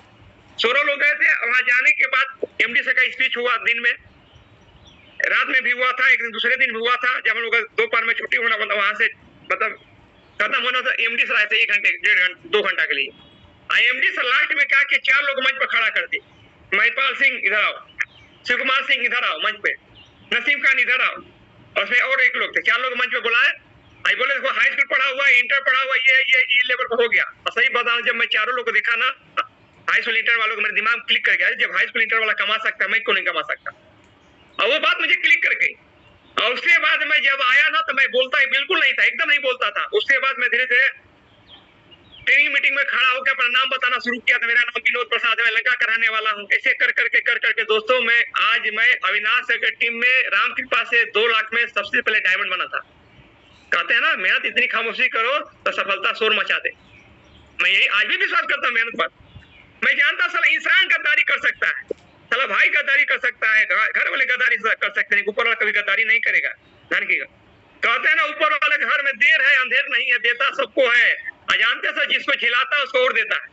16 लोग गए थे। वहां जाने के बाद एमडी से का स्पीच हुआ, दिन में रात में भी हुआ था, एक दिन दूसरे दिन भी हुआ था, जब हम लोग दोपहर में छुट्टी होना, वहां से मतलब खत्म होना था, एमडी से आए थे 1 घंटे 1.5 घंटे 2 घंटा के लिए। IMD सर लास्ट में कहा कि 4 लोग मंच पर खड़ा कर दी, महिपाल सिंह इधर आओ, शिव कुमार सिंह इधर आओ मंच पे, नसीम खान इधर आओ, और उसमें और 1 लोग थे, 4 लोग मंच पे बुलाए। आई बोले देखो हाई स्कूल पढ़ा हुआ, इंटर पढ़ा हुआ, ये लेवल पर हो गया। और सही बताऊं, जब मैं 4 लोग को देखा ना, हाई स्कूल इंटर वालों को मेरे दिमाग क्लिक कर गया, जब हाई स्कूल इंटर वाला कमा सकता है, मैं क्यों नहीं कमा सकता। और वो बात मुझे क्लिक कर गई। और उसके बाद मैं जब आया ना तो मैं बोलता ही बिल्कुल नहीं था, एकदम नहीं बोलता था। उसके बाद मैं धीरे धीरे ट्रेनिंग मीटिंग में खड़ा होकर अपना नाम बताना शुरू किया था। मेरा नाम विनोद प्रसाद है, मैं लंका का रहने वाला हूँ। ऐसे कर करके दोस्तों में आज मैं अविनाश सर के टीम में राम कृपा से 2 लाख में सबसे पहले डायमंड बना था। कहते हैं ना मेहनत इतनी खामोशी करो तो सफलता शोर मचा दे। मैं यही आज भी विश्वास करता हूँ मेहनत पर। मैं जानता साला इंसान गद्दारी कर सकता है, साला भाई गद्दारी कर सकता है, घर वाले गद्दारी कर सकते हैं, ऊपर वाला कभी गद्दारी नहीं करेगा। ध्यान रखिएगा, कहते हैं ना ऊपर वाले घर में देर है अंधेर नहीं है, देता सबको है, अजानते से जिसको झिलाता है उसको और देता है।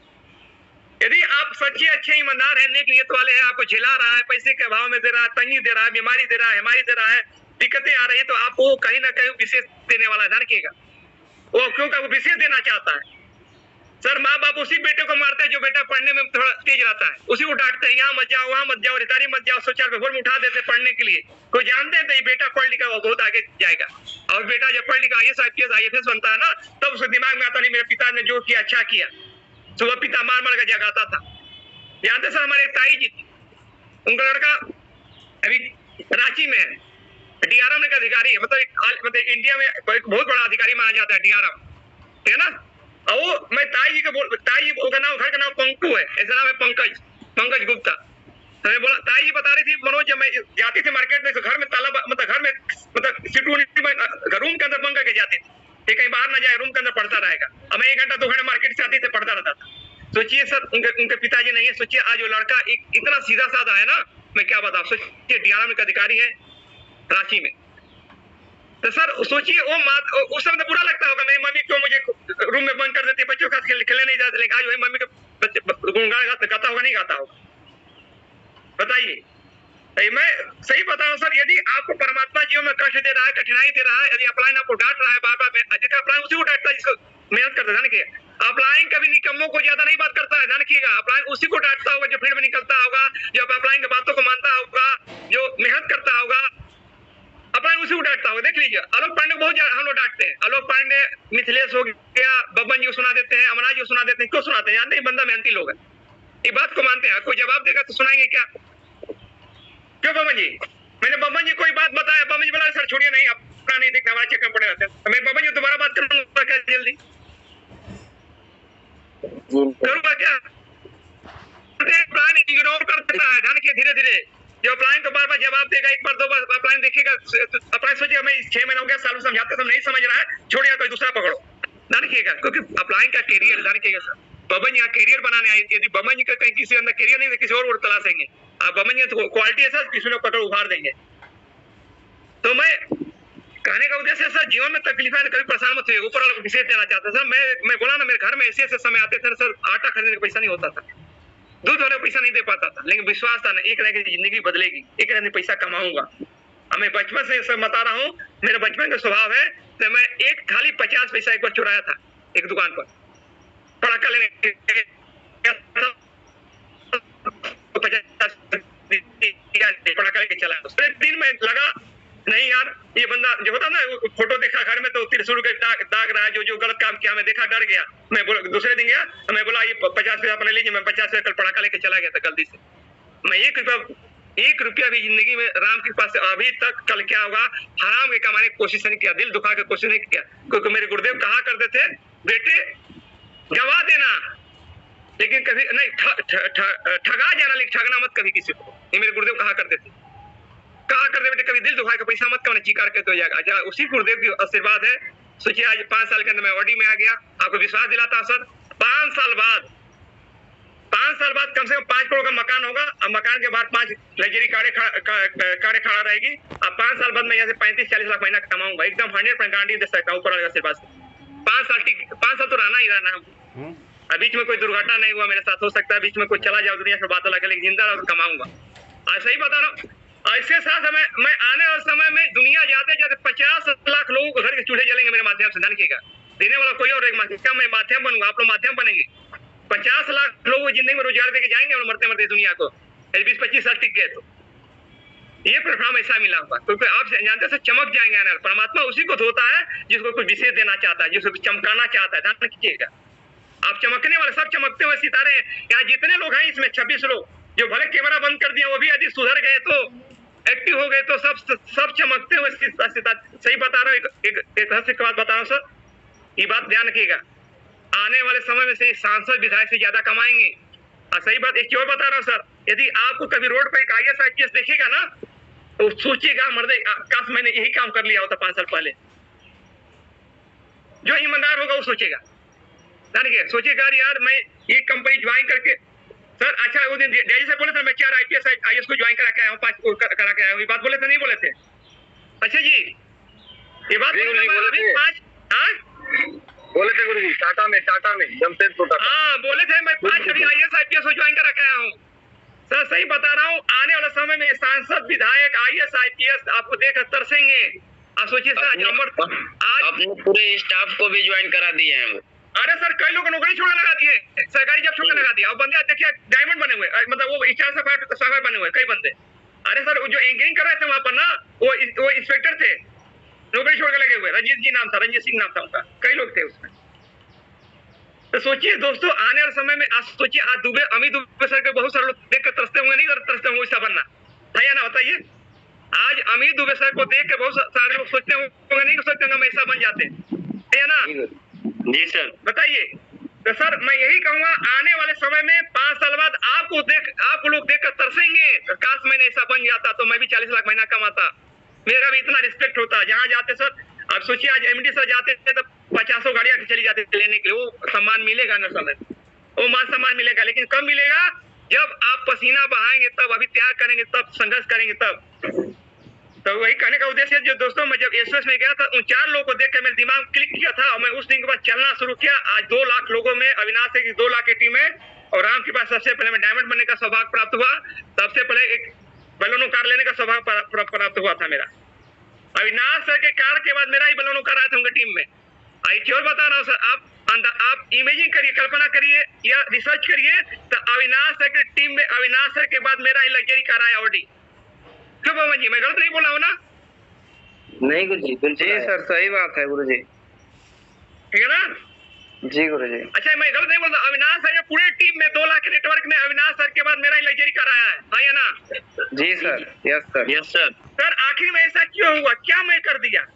यदि आप सच्चे अच्छे ईमानदार है, नेक नियत वाले हैं, आपको झिला रहा है, पैसे के अभाव में दे रहा है, तंगी दे रहा है, बीमारी दे रहा है, बीमारी दे रहा है, दिक्कतें आ रही है, तो आपको कहीं ना कहीं विशेष देने वाला है। ध्यान रखिएगा, वो क्योंकि वो विशेष देना चाहता है। सर माँ बाप उसी बेटे को मारते हैं जो बेटा पढ़ने में थोड़ा तेज रहता है, उसी को डांटते हैं, यहाँ मत जाओ, वहाँ मत जाओ, रितारी मत जाओ, 100 रुपये में उठा देते पढ़ने के लिए। कोई जानते हैं तो ये बेटा पढ़ लिखा वो बहुत आगे जाएगा। और बेटा जब पढ़ लिखा IAS IPS IFS बनता है ना, तब उसके दिमाग में आता नहीं मेरे पिता ने जो किया अच्छा किया। सुबह पिता मार मार कर जगाता था। जानते सर हमारे ताई जी, उनका लड़का अभी रांची में है, DRM का अधिकारी है, मतलब इंडिया में बहुत बड़ा अधिकारी माना जाता है DRM, ठीक है ना। और वो मैं ताई जी का नाम, घर का नाम पंकु है, ऐसा नाम है पंकज गुप्ता। हमें बोला ताई जी बता रही थी, मनोज जब मैं जाती थी मार्केट में तो घर में ताला, मतलब घर में रूम के अंदर बंद करके जाती थी, कहीं बाहर ना जाए, रूम के अंदर पढ़ता रहेगा। अब मैं 1 घंटा 2 घंटा मार्केट से आती थी, पढ़ता रहता था। सोचिए सर उनके पिताजी नहीं है, सोचिए आज वो लड़का इतना सीधा साधा है ना, मैं क्या बताऊं। सोचिए DRM का अधिकारी है रांची में, तो सर सोचिए वो उस समय तो बुरा लगता होगा, मेरी मम्मी क्यों मुझे रूम में बंद कर देती है, बच्चों का खेलने नहीं जाते, लेकिन आज वही मम्मी के बच्चे गुनगान गाता होगा नहीं गाता होगा, बताइए। मैं सही बताऊं सर, यदि आपको परमात्मा जीवन में कष्ट दे रहा है, कठिनाई दे रहा है, यदि अपलाइन आपको डांट रहा है बार बार, जिसका अपलाइन उसी को डांटता है जिसको मेहनत करता है। ध्यान रखिए, अपलाइन कभी निकम्मों को ज्यादा नहीं बात करता है, ध्यान रखिएगा। अपलाइन उसी को डांटता होगा जो फील्ड में निकलता होगा, जो अपलाइन की बातों को मानता होगा, जो मेहनत करता होगा, अपलाइन उसी को डांटता होगा। देख लीजिए, आलोक पांडे बहुत ज्यादा हम लोग डांटते हैं। आलोक पांडे, मिथिलेश हो गया, बब्बन जी को सुना देते हैं, अमराज जी को सुना देते हैं। क्यों सुनाते हैं? जानते हैं बंदा मेहनती लोग है, ये बात को मानते हैं। कोई जवाब देगा तो सुनाएंगे क्या? क्यों बब्बन जी? मैंने बब्बन जी कोई बात बताया, बब्बन जी बोला सर छोड़िए नहीं, अपना नहीं देखना, हमारे चक्कर पड़े रहते हैं। तो मैं बब्बन जी दोबारा बात करूंगा क्या जल्दी? करूंगा क्या? प्लान इग्नोर कर देता है, ध्यान रखिए। धीरे धीरे जो अपलाइन को बार बार जवाब देगा, एक बार 2 बार अपलाइन देखिएगा, अपलाइन सोचिएगा मैं 6 महीने हो गया, सालों समझाते सब नहीं समझ रहा है, छोड़िए कोई दूसरा पकड़ो। ध्यान रखिएगा, क्योंकि अपलाइन का कैरियर, ध्यान रखिएगा सर, बबन यहाँ कैरियर बनाने आए। यदि बबन जी का कहीं किसी अंदर कैरियर नहीं है, किसी और तलाशेंगे। आप बबन जी तो क्वालिटी है सर, किसी लोग पकड़ उभार देंगे। तो मैं कहने का उद्देश्य सर, जीवन में तकलीफ है कभी परेशान मत होइए, ऊपर वाला विशेष देना चाहता सर। मैं बोला ना, मेरे घर में ऐसे समय आते थे सर, आटा खरीदने का पैसा नहीं होता था, दूध वाले पैसा नहीं दे पाता था, लेकिन विश्वास था ना, एक रहकर जिंदगी बदलेगी, एक रहने पैसा कमाऊंगा। अब मैं बचपन से सब बता रहा हूँ, मेरा बचपन का स्वभाव है तो मैं एक खाली 50 पैसा एक बार चुराया था एक दुकान पर, पटाखा लेने 50 पटाखा लेके चला। उसने दिन में लगा नहीं यार, ये बंदा जो होता ना, फोटो देखा घर में तो त्रिशूल के दाग रहा है, जो गलत काम किया मैं देखा, डर गया। मैं बोला दूसरे दिन गया, मैं बोला ये 50 पैसा अपने लीजिए, मैं 50 पैसा कल पटाखा लेके चला गया था गलती से। मैं 1 रुपया भी जिंदगी में राम के पास अभी तक, कल क्या होगा, हराम के कमाने की कोशिश नहीं किया, दिल दुखा के कोशिश नहीं किया। क्योंकि मेरे गुरुदेव कहा करते थे, बेटे गवा देना लेकिन कभी नहीं, ठगा जाना लेकिन ठगना मत कभी किसी को, ये मेरे गुरुदेव कहा करते थे। कहा करते बेटे कभी दिल दुखा के पैसा मत कमाना, चीकार करते हो जाएगा। अच्छा, उसी गुरुदेव की आशीर्वाद है। सोचिए आज 5 साल के अंदर मैं ऑडी में आ गया। आपको विश्वास दिलाता सर, 5 साल बाद कम से कम 5 करोड़ का मकान होगा, और मकान के बाद 5 लग्जरी कारें खड़ा रहेगी। अब 5 साल बाद मैं यहाँ से 35-40 लाख महीना कमाऊंगा, एकदम 100% गारंटी दे सकता हूँ ऊपर वाले का आशीर्वाद से। 5 साल तो रहना ही रहना है। अब बीच में कोई दुर्घटना नहीं हुआ मेरे साथ, हो सकता है बीच में कोई चला जाओ, दुनिया से बात अलग है, लेकिन जिंदा रहो तो कमाऊंगा। आज सही बता रहा हूँ। ऐसे साथ मैं आने वाले समय में दुनिया जाते जाते 50 लाख लोगों को घर के चूल्हे जलेंगे मेरे माध्यम से। धन कीगा देने वाला कोई और एक माध्यम, मैं माध्यम बनूंगा, आप लोग माध्यम बनेंगे। 50 लाख लोग जिंदगी में रोजगार देके जाएंगे और मरते मरते दुनिया को 20-25 साल टिक गए तो ये प्लेटफॉर्म ऐसा मिला होगा। तो आप जानते हैं चमक जाएंगे ना। परमात्मा उसी को धोता है जिसको कुछ विशेष देना चाहता है, जिसको चमकाना चाहता है। ध्यान रखिएगा, आप चमकने वाले सब चमकते हुए सितारे हैं। यहाँ जितने लोग हैं इसमें 26 लोग जो भले कैमरा बंद कर दिया वो भी यदि सुधर गए तो एक्टिव हो गए तो सब चमकते हुए सितारे। सही बता रहा हूँ, एक रहस्य की बात बता रहा हूँ सर, ये बात ध्यान रखिएगा। आने वाले समय में से सांसद विधायक से ज्यादा कमाएंगे। और सही बात एक और बता रहा हूँ सर, यदि आपको कभी रोड पर एक IAS IPS देखेगा ना तो सोचिएगा मर्दे काश मैंने यही काम कर लिया होता 5 साल पहले। जो ईमानदार होगा वो सोचेगा, सोचेगा यार मैं ये कंपनी ज्वाइन करके सर अच्छा वो दिन डैडी से बोले थे मैं 4 IPS को ज्वाइन करा के आया हूँ, 5 को करा के आया हूँ। ये बात बोले थे नहीं बोले थे? अच्छा जी ये बात बोले थे गुरु जी टाटा में जमशेदपुर टाटा। हाँ बोले थे मैं 5 कभी IAS IPS को ज्वाइन करा के आया हूँ। सर सही बता रहा हूँ, आने वाले समय में सांसद विधायक IAS IPS आपको देखकर तरसेंगे। आप सोचिए सर आज अपने पूरे स्टाफ को भी ज्वाइन करा दिए हैं वो। अरे सर कई लोग नौकरी छोड़ने लगा दिए, सरकारी जॉब छोड़ने लगा दिया। और बंदे देखिए डायमंड बने हुए, मतलब वो HR सफाई बने हुए कई बंदे। अरे सर जो एंकरिंग कर रहे थे वहां पर ना वो इंस्पेक्टर थे, नौकरी छोड़ के लगे हुए। रंजीत सिंह नाम था उनका, कई लोग थे उसमें। तो सोचिए दोस्तों आने वाले समय में आज सोचिए आज अमित दुबे सर के बहुत सारे लोग देख कर तरसते होंगे, नहीं तरसते होंगे वैसा बनना है या ना बताइए। आज अमित दुबे सर को देख के बहुत सारे लोग सोचते होंगे, नहीं सोचते होंगे हम ऐसा बन जाते है या ना? जी सर बताइए। तो सर मैं यही कहूंगा आने वाले समय में 5 साल बाद आपको लोग देखकर तरसेंगे, काश मैंने ऐसा बन जाता तो मैं भी 40 लाख महीना कमाता, मेरा भी इतना रिस्पेक्ट होता। जहाँ जाते सर आप सोचिए आज MD सर जाते थे तो 50 गाड़ियां चली जाती थी लेने के लिए। वो सम्मान मिलेगा ना समय, वो मान सम्मान मिलेगा, लेकिन कब मिलेगा जब आप पसीना बहाएंगे तब, अभी त्याग करेंगे तब, संघर्ष करेंगे तब। तो वही कहने का उद्देश्य है जो दोस्तों मैं जब एसएस में गया था उन 4 लोगों को देख कर मेरे दिमाग क्लिक किया था और मैं उस दिन के बाद चलना शुरू किया। आज 2 लाख लोगों में अविनाश की 2 लाख की टीम है और राम के पास सबसे पहले मैं डायमंड बनने का सौभाग्य प्राप्त हुआ। सबसे पहले एक बलोनो कार लेने का सौभाग्य प्राप्त हुआ था मेरा। अविनाश सर के कार के बाद मेरा ही बलोनो कार आया था उनकी टीम में। एक और बता रहा हूँ सर, आप इमेजिंग करिए, कल्पना करिए या रिसर्च करिए तो अविनाश सर की टीम में अविनाश सर के बाद मेरा ही लग्जरी कार आया ऑडी। क्यों पवन जी मैं गलत नहीं बोला हूँ ना? नहीं गुरु जी बिल्कुल जी सर सही बात है गुरु जी। ठीक है ना? जी गुरु जी। अच्छा मैं गलत नहीं बोलता, अविनाश सर पूरे टीम में 2 लाख के नेटवर्क में अविनाश सर के बाद मेरा ही लग्जरी कार आया है या ना? जी sir, yes sir. Yes sir. Sir आखिर में ऐसा क्यों हुआ? क्या मैं कर दिया?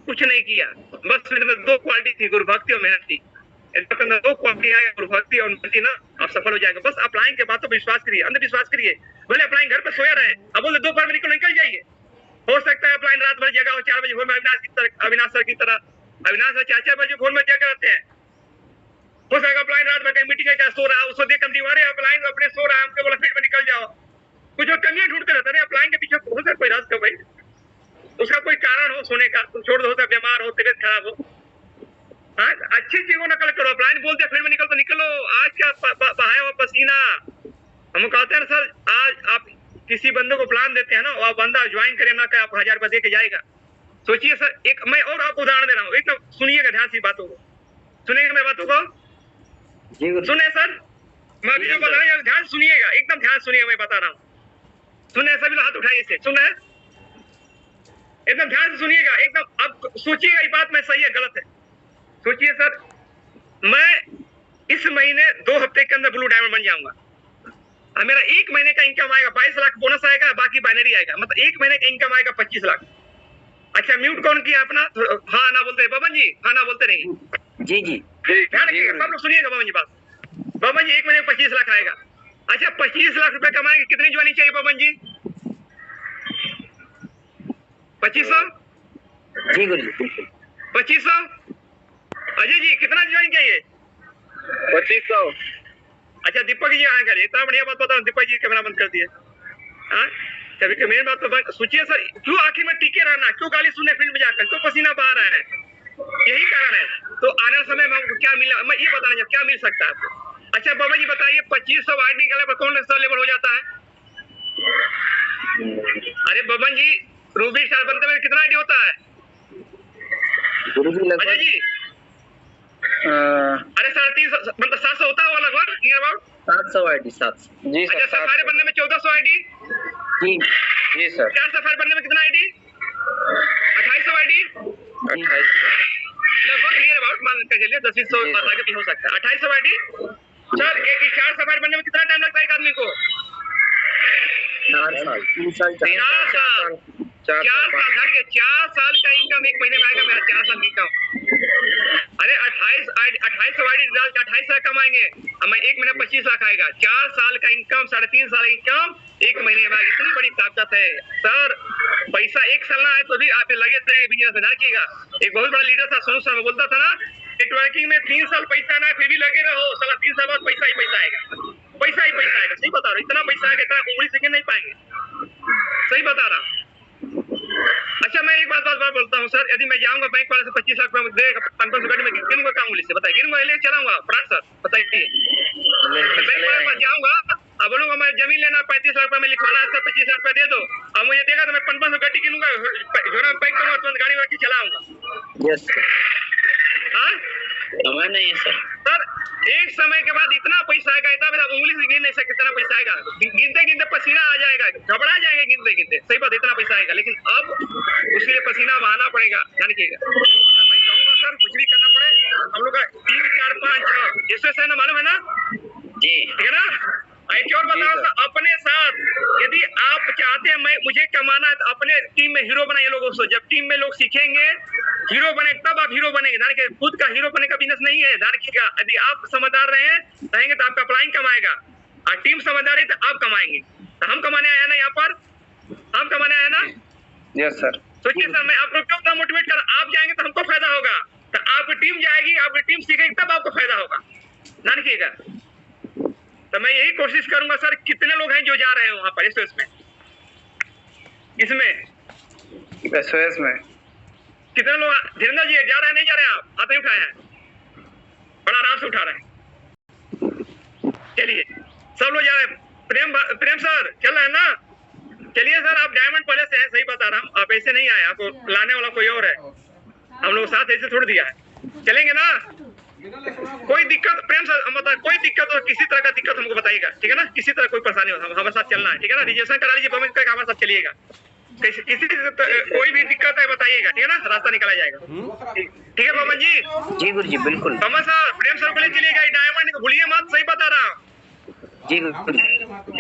कुछ नहीं किया, बस मेरे में 2 क्वालिटी थी, गुरुभक्ति और मेहनती। 2 क्वालिटी है, गुरुभक्ति और मेहनती ना, आप सफल हो जाएंगे। बस अप्लाइंग के बातों पर विश्वास करिए, अंधविश्वास करिए। भले अप्लाइंग घर पर सोया रहे, अब बोले दोपहर में निकल जाइए, हो सकता है अप्लाइंग रात भर जगह हो, 4 बजे भोर में अविनाश सर की तरह। अविनाश सर 4 बजे भोर में जगह रहते हैं। हो सकता है अप्लाइंग रात भर कहीं मीटिंग है सो रहा, उसको देख हम दीवारे अप्लाइंग अपने सो रहा है, हमको बोला फील्ड में निकल जाओ। कुछ कमियां ढूंढते रहते हैं अप्लाइंग के पीछे। हो सकता कोई राज का भाई उसका कोई कारण हो सोने का, तुम छोड़ दो, हो बीमार हो, तबियत खराब हो। हाँ अच्छी चीजों नकल करो, अप्लाइंग बोलते फील्ड में निकल तो निकलो। आज क्या बहाया हुआ पसीना। हम कहते हैं सर आज आप किसी बंदे को प्लान देते हैं ना, और बंदा ज्वाइन करे ना करे आप 1000 रुपया दे के जाएगा। सोचिए सर एक मैं और आपको उदाहरण दे रहा हूँ, एकदम सुनिएगा ध्यान से बातों को, सुनिएगा मेरी बातों को। सुने सर मैं अभी जो बता रहा हूँ ध्यान सुनिएगा, एकदम ध्यान सुनिएगा मैं बता रहा हूँ। सुने सभी लोग हाथ उठाइए से, सुने एकदम ध्यान से सुनिएगा एकदम। अब सोचिएगा ये बात में सही है गलत है। सोचिए सर मैं इस महीने 2 हफ्ते के अंदर ब्लू डायमंड बन जाऊंगा। मेरा 1 महीने का इनकम आएगा 22 लाख, बोनस आएगा, बाकी बाइनरी आएगा, मतलब 1 महीने का इनकम आएगा 25 लाख। अच्छा म्यूट कौन किया अपना? हाँ ना बोलते बबन जी, हाँ ना बोलते नहीं। जी जी ध्यान रखिएगा सब लोग सुनिएगा बबन जी बात। बबन जी 1 महीने में 25 लाख आएगा। अच्छा 25 लाख रुपए कमाएंगे, कितनी ज्वाइनिंग चाहिए बबन जी? 2500? जी गुरु जी बिल्कुल 2500। अजय जी कितना ज्वाइन चाहिए? 2500। अच्छा दीपक जी यहाँ करिए, इतना बढ़िया बात बताओ। दीपक जी कैमरा बंद कर दिए। हाँ कभी मेन बात तो सोचिए सर क्यों आखिर में टिके रहना, क्यों गाली सुनने फील्ड में जाकर, क्यों पसीना बहा रहा है, यही कारण है। तो आने वाले समय में हमको क्या मिला, मैं ये बताना क्या मिल सकता है आपको। अच्छा बाबा जी बताइए 2500 वाइडनिंग के लेवल पर कौन सा लेवल हो जाता है? अरे बबन जी रूबी स्टार बनते में कितना आईडी होता है गुरु जी अजय जी? अरे 350 मतलब 700 होता है लगभग 700 आईडी 700 जी अच्छा, सर सफारी बनने में 1400 आईडी, जी जी सर 4 सफारी बनने में कितना आईडी? 2800 आईडी, 28 लगभग नियर अबाउट मान के चलिए 1000 जी सर। आगे भी हो सकता है। 2800 आईडी सर, एक 4 सफारी बनने में कितना टाइम लगता है एक आदमी को? 4 साल 3 साल 4 साल 4 साल जान के 4 साल का इनकम एक महीने में आएगा मेरा 4 साल की इनकम। अरे 2800 आईडी डाल के 28 लाख कमाएंगे, हमें एक महीने 25 लाख आएगा। 4 साल का इनकम, 3.5 साल इनकम एक महीने में, इतनी बड़ी ताकत है सर। पैसा एक साल ना आए तो भी आप लगे थे बिजनेस में, जानिएगा। एक बहुत बड़ा लीडर था सोनू शर्मा, बोलता था ना नेटवर्किंग में 3 साल पैसा ना फिर भी लगे रहो, साला 3 साल बाद पैसा ही पैसा आएगा, पैसा ही पैसा आएगा। सही बता रहा हूँ, इतना पैसा आएगा, इतना उंगली से नहीं पाएंगे, सही बता रहा हूँ। अच्छा, मैं एक बात बोलता हूँ सर, यदि मैं जाऊंगा बैंक वाले से 25 लाख रुपए देगा 500 गाड़ी में गिनूंगा क्या उंगली से? बताइए, गिनूंगा ले चलाऊंगा फ्रंट सर? बताइए, बैंक वाले पास जाऊंगा अब बोलूंगा मैं जमीन लेना 35 लाख रुपए में लिखवाना है सर, 25 लाख रुपए दे दो, अब मुझे देगा तो मैं 500 गाड़ी गिनूंगा, झोला में पैक करूंगा, तुरंत गाड़ी वाड़ी चलाऊंगा। यस हाँ समय नहीं है सर। सर, एक समय के बाद इतना पैसा आएगा, इतना पैसा उंगली से गिन नहीं सकते, इतना पैसा आएगा, गिनते गिनते पसीना आ जाएगा, घबरा जाएंगे गिनते गिनते। सही बात, इतना पैसा आएगा, लेकिन अब उसके लिए पसीना बहाना पड़ेगा, जानिएगा। मैं कहूँगा सर, कुछ भी करना पड़े, हम लोग का 3, 4, 5, 6 इससे है ना, मालूम है ना जी ठीक है ना? एक और बताओ सर, अपने साथ यदि आप चाहते हैं मुझे कमाना है तो अपने टीम में हीरो बनाइए लोगों से। जब टीम में लोग सीखेंगे हीरो बने, तब आप हीरो बनेंगे। जानिए, खुद का हीरो बनने का बिजनेस नहीं है, जानिएगा। यदि आप समझदार रहेंगे तो आपका अपलाइन कमाएगा, और टीम समझदार है तो आप कमाएंगे। तो हम कमाने आए ना यहाँ पर, हम कमाने आए ना। Yes sir. सोचिए सर, मैं आपको क्यों मोटिवेट कर, आप जाएंगे तो हमको फायदा होगा, तो आपकी टीम जाएगी, आपकी टीम सीखेगी, तब आपको फायदा होगा, जानिएगा। तो मैं यही कोशिश करूंगा सर। कितने लोग हैं जो जा रहे हैं वहां पर इसमें एसओएस में? कितने लोग? धीरेन्द्र जी जा रहे हैं, नहीं जा रहे हैं? आप हाथ नहीं उठाए हैं, बड़ा आराम से उठा रहे हैं। चलिए, सब लोग जा रहे हैं। प्रेम सर चल रहे हैं ना? चलिए सर, आप डायमंड पहले से हैं, सही बता रहा हूँ, आप ऐसे नहीं आए, आपको लाने वाला कोई और है, हम लोग साथ ऐसे छोड़ दिया है। चलेंगे ना? कोई दिक्कत प्रेम सर, मतलब कोई दिक्कत हो, किसी तरह का दिक्कत हमको बताइएगा, ठीक है ना? किसी तरह कोई परेशानी हो, हमारे साथ चलना है, ठीक है ना? रिजर्वेशन करा लीजिए, पेमेंट करके हमारे साथ चलिएगा। किसी कोई भी दिक्कत है बताइएगा, ठीक है ना? रास्ता निकाला जाएगा, ठीक है पवन जी? जी गुरु जी बिल्कुल। पवन सर, प्रेम सर को ले चलिएगा, डायमंड को भूलिए मत, सही बता रहा हूँ। जी गुरु,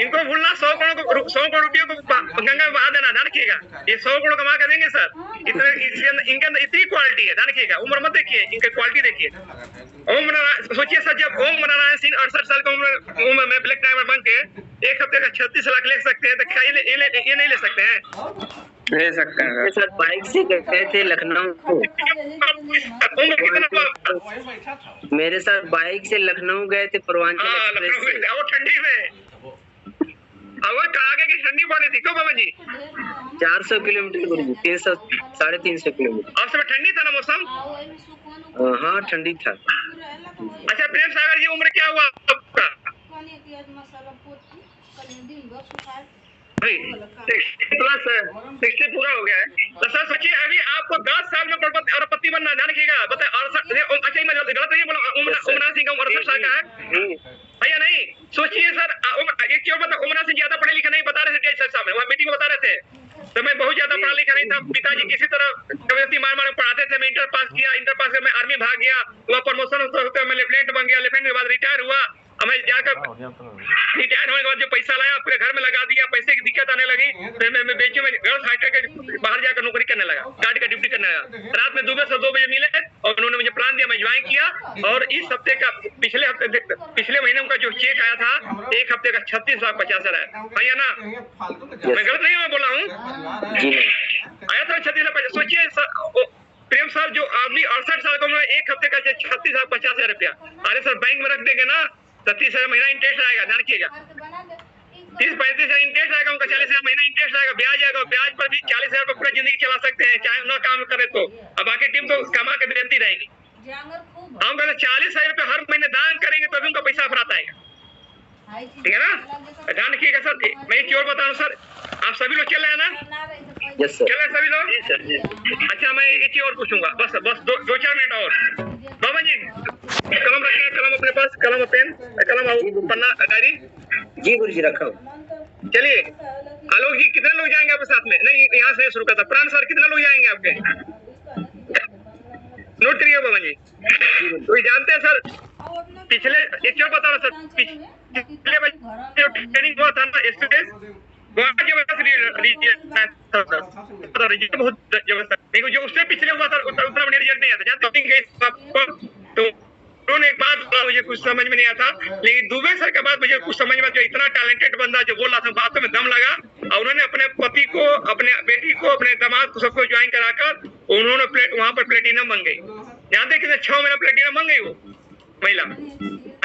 इनको भूलना, 100 करोड़ रुपयों को गंगा में बहा देना, जानिएगा। ये 100 करोड़ कमा के देंगे सर। इनके अंदर इतनी क्वालिटी है, जानिएगा। उम्र मत देखिए, इनकी क्वालिटी देखिए। ओम नारायण, सोचिए सर, जब ओम नारायण सिंह 68 साल की उम्र में ब्लैक डायमंड बन के 1 हफ्ते का 36 लाख ले सकते हैं, तो क्या ये नहीं ले सकते हैं? ले सकते हैं सर। बाइक से गए थे लखनऊ को, उम्र कितना हुआ? मेरे साथ बाइक से लखनऊ गए थे पूर्वांचल एक्सप्रेस से। वो ठंडी में, वो आगे की ठंडी पड़ी थी, क्यों बाबा जी? 400 किलोमीटर गुरु जी, 300 350 किलोमीटर। और समय ठंडी था ना मौसम? हाँ ठंडी था। अच्छा प्रेम सागर जी, उम्र क्या हुआ आपका? 60 पूरा हो गया है। तो सर सोचिए, अभी आपको 10 साल में अरबपति बनना, जानिएगा। बताए 68, अच्छा मैं गलत नहीं बोला, उमरा सिंह का 68 साल का है भैया? नहीं, सोचिए सर, एक क्यों बता, उमरा सिंह ज्यादा पढ़े लिखे नहीं, बता रहे थे सर साहब, वहाँ मीटिंग में बता रहे थे। तो मैं बहुत ज्यादा पढ़ा लिखा नहीं था, पिताजी किसी तरह जबरदस्ती मार पढ़ाते थे। मैं इंटर पास किया, इंटर पास कर मैं आर्मी भाग गया, वहाँ प्रमोशन होते मैं लेफ्टिनेंट बन गया, लेफ्टिनेंट के बाद रिटायर हुआ। अब मैं जाकर रिटायर होने के बाद जो पैसा लाया पूरे घर में लगा दिया, पैसे की दिक्कत आने लगी, फिर मैं बेचे में गर्ल्स हाइटेक के बाहर जाकर नौकरी करने लगा, गाड़ी का ड्यूटी करने लगा। रात में 2 से 2 बजे मिले और उन्होंने मुझे प्लान दिया, मैं ज्वाइन किया। और इस हफ्ते का पिछले महीने का जो चेक आया था, 1 हफ्ते का 36,50,000 आया भैया ना? मैं गलत नहीं मैं बोला हूँ, आया था 36,50,000। सोचिए प्रेम साहब, जो आदमी 68 साल का उम्र, 1 हफ्ते का 36,50,000 रुपया। अरे सर, बैंक में रख देंगे ना तो 30,000 महीना इंटरेस्ट आएगा, जानिएगा। 30-35,000 इंटरेस्ट आएगा, उनका 40,000 महीना इंटरेस्ट आएगा, ब्याज आएगा। ब्याज पर भी 40,000 रुपये पूरा जिंदगी चला सकते हैं, चाहे ना काम करे तो। अब बाकी टीम तो कमा के देती रहेगी। हम कहते 40,000 रुपये हर महीने दान करेंगे तो भी उनका पैसा फराता आएगा, ठीक है ना? जानिएगा सर, मैं एक और बता रहा हूँ सर, आप सभी लोग चल रहे हैं ना? Yes sir. चल रहे सभी लोग? जी सर। अच्छा, मैं एक ही और पूछूंगा, बस 2-4 मिनट और। बाबा जी कलम रखें, कलम अपने पास, कलम पेन, कलम और पन्ना डायरी। जी गुरु जी रखा हूँ। चलिए आलोक जी, कितने लोग जाएंगे आपके साथ में? नहीं, यहाँ से शुरू करता। प्राण सर, कितने लोग जाएंगे आपके? नोट करिए पवन जी। तो ये जानते हैं सर, पिछले एक और बता रहा सर, पिछले जो ट्रेनिंग हुआ था ना स्टूडेंट, बहुत जबरदस्त, लेकिन जो उससे पिछले हुआ था उतना बढ़िया रिजल्ट नहीं आता। जानते तो उन्होंने एक बात बोला, मुझे कुछ समझ में नहीं आता, लेकिन दुबे सर के बाद मुझे कुछ समझ में, जो इतना टैलेंटेड बंदा जो बोल रहा था, बातों में दम लगा, और उन्होंने अपने पति को, अपने बेटी को, अपने दामाद को, सबको ज्वाइन कराकर उन्होंने वहां पर प्लेटिनम बन गई। जानते कितने 6 महीना प्लेटिनम बन गई वो महिला।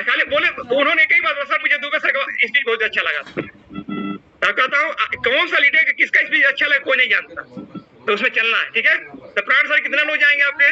खाली बोले, उन्होंने कई बात, सर मुझे दुबे सर का स्पीच बहुत अच्छा लगा। मैं कहता हूँ कौन सा लीडर किसका स्पीच अच्छा लगा कोई नहीं जानता, तो उसमें चलना है, ठीक है। तो प्राण सर, कितना लोग जाएंगे आपके?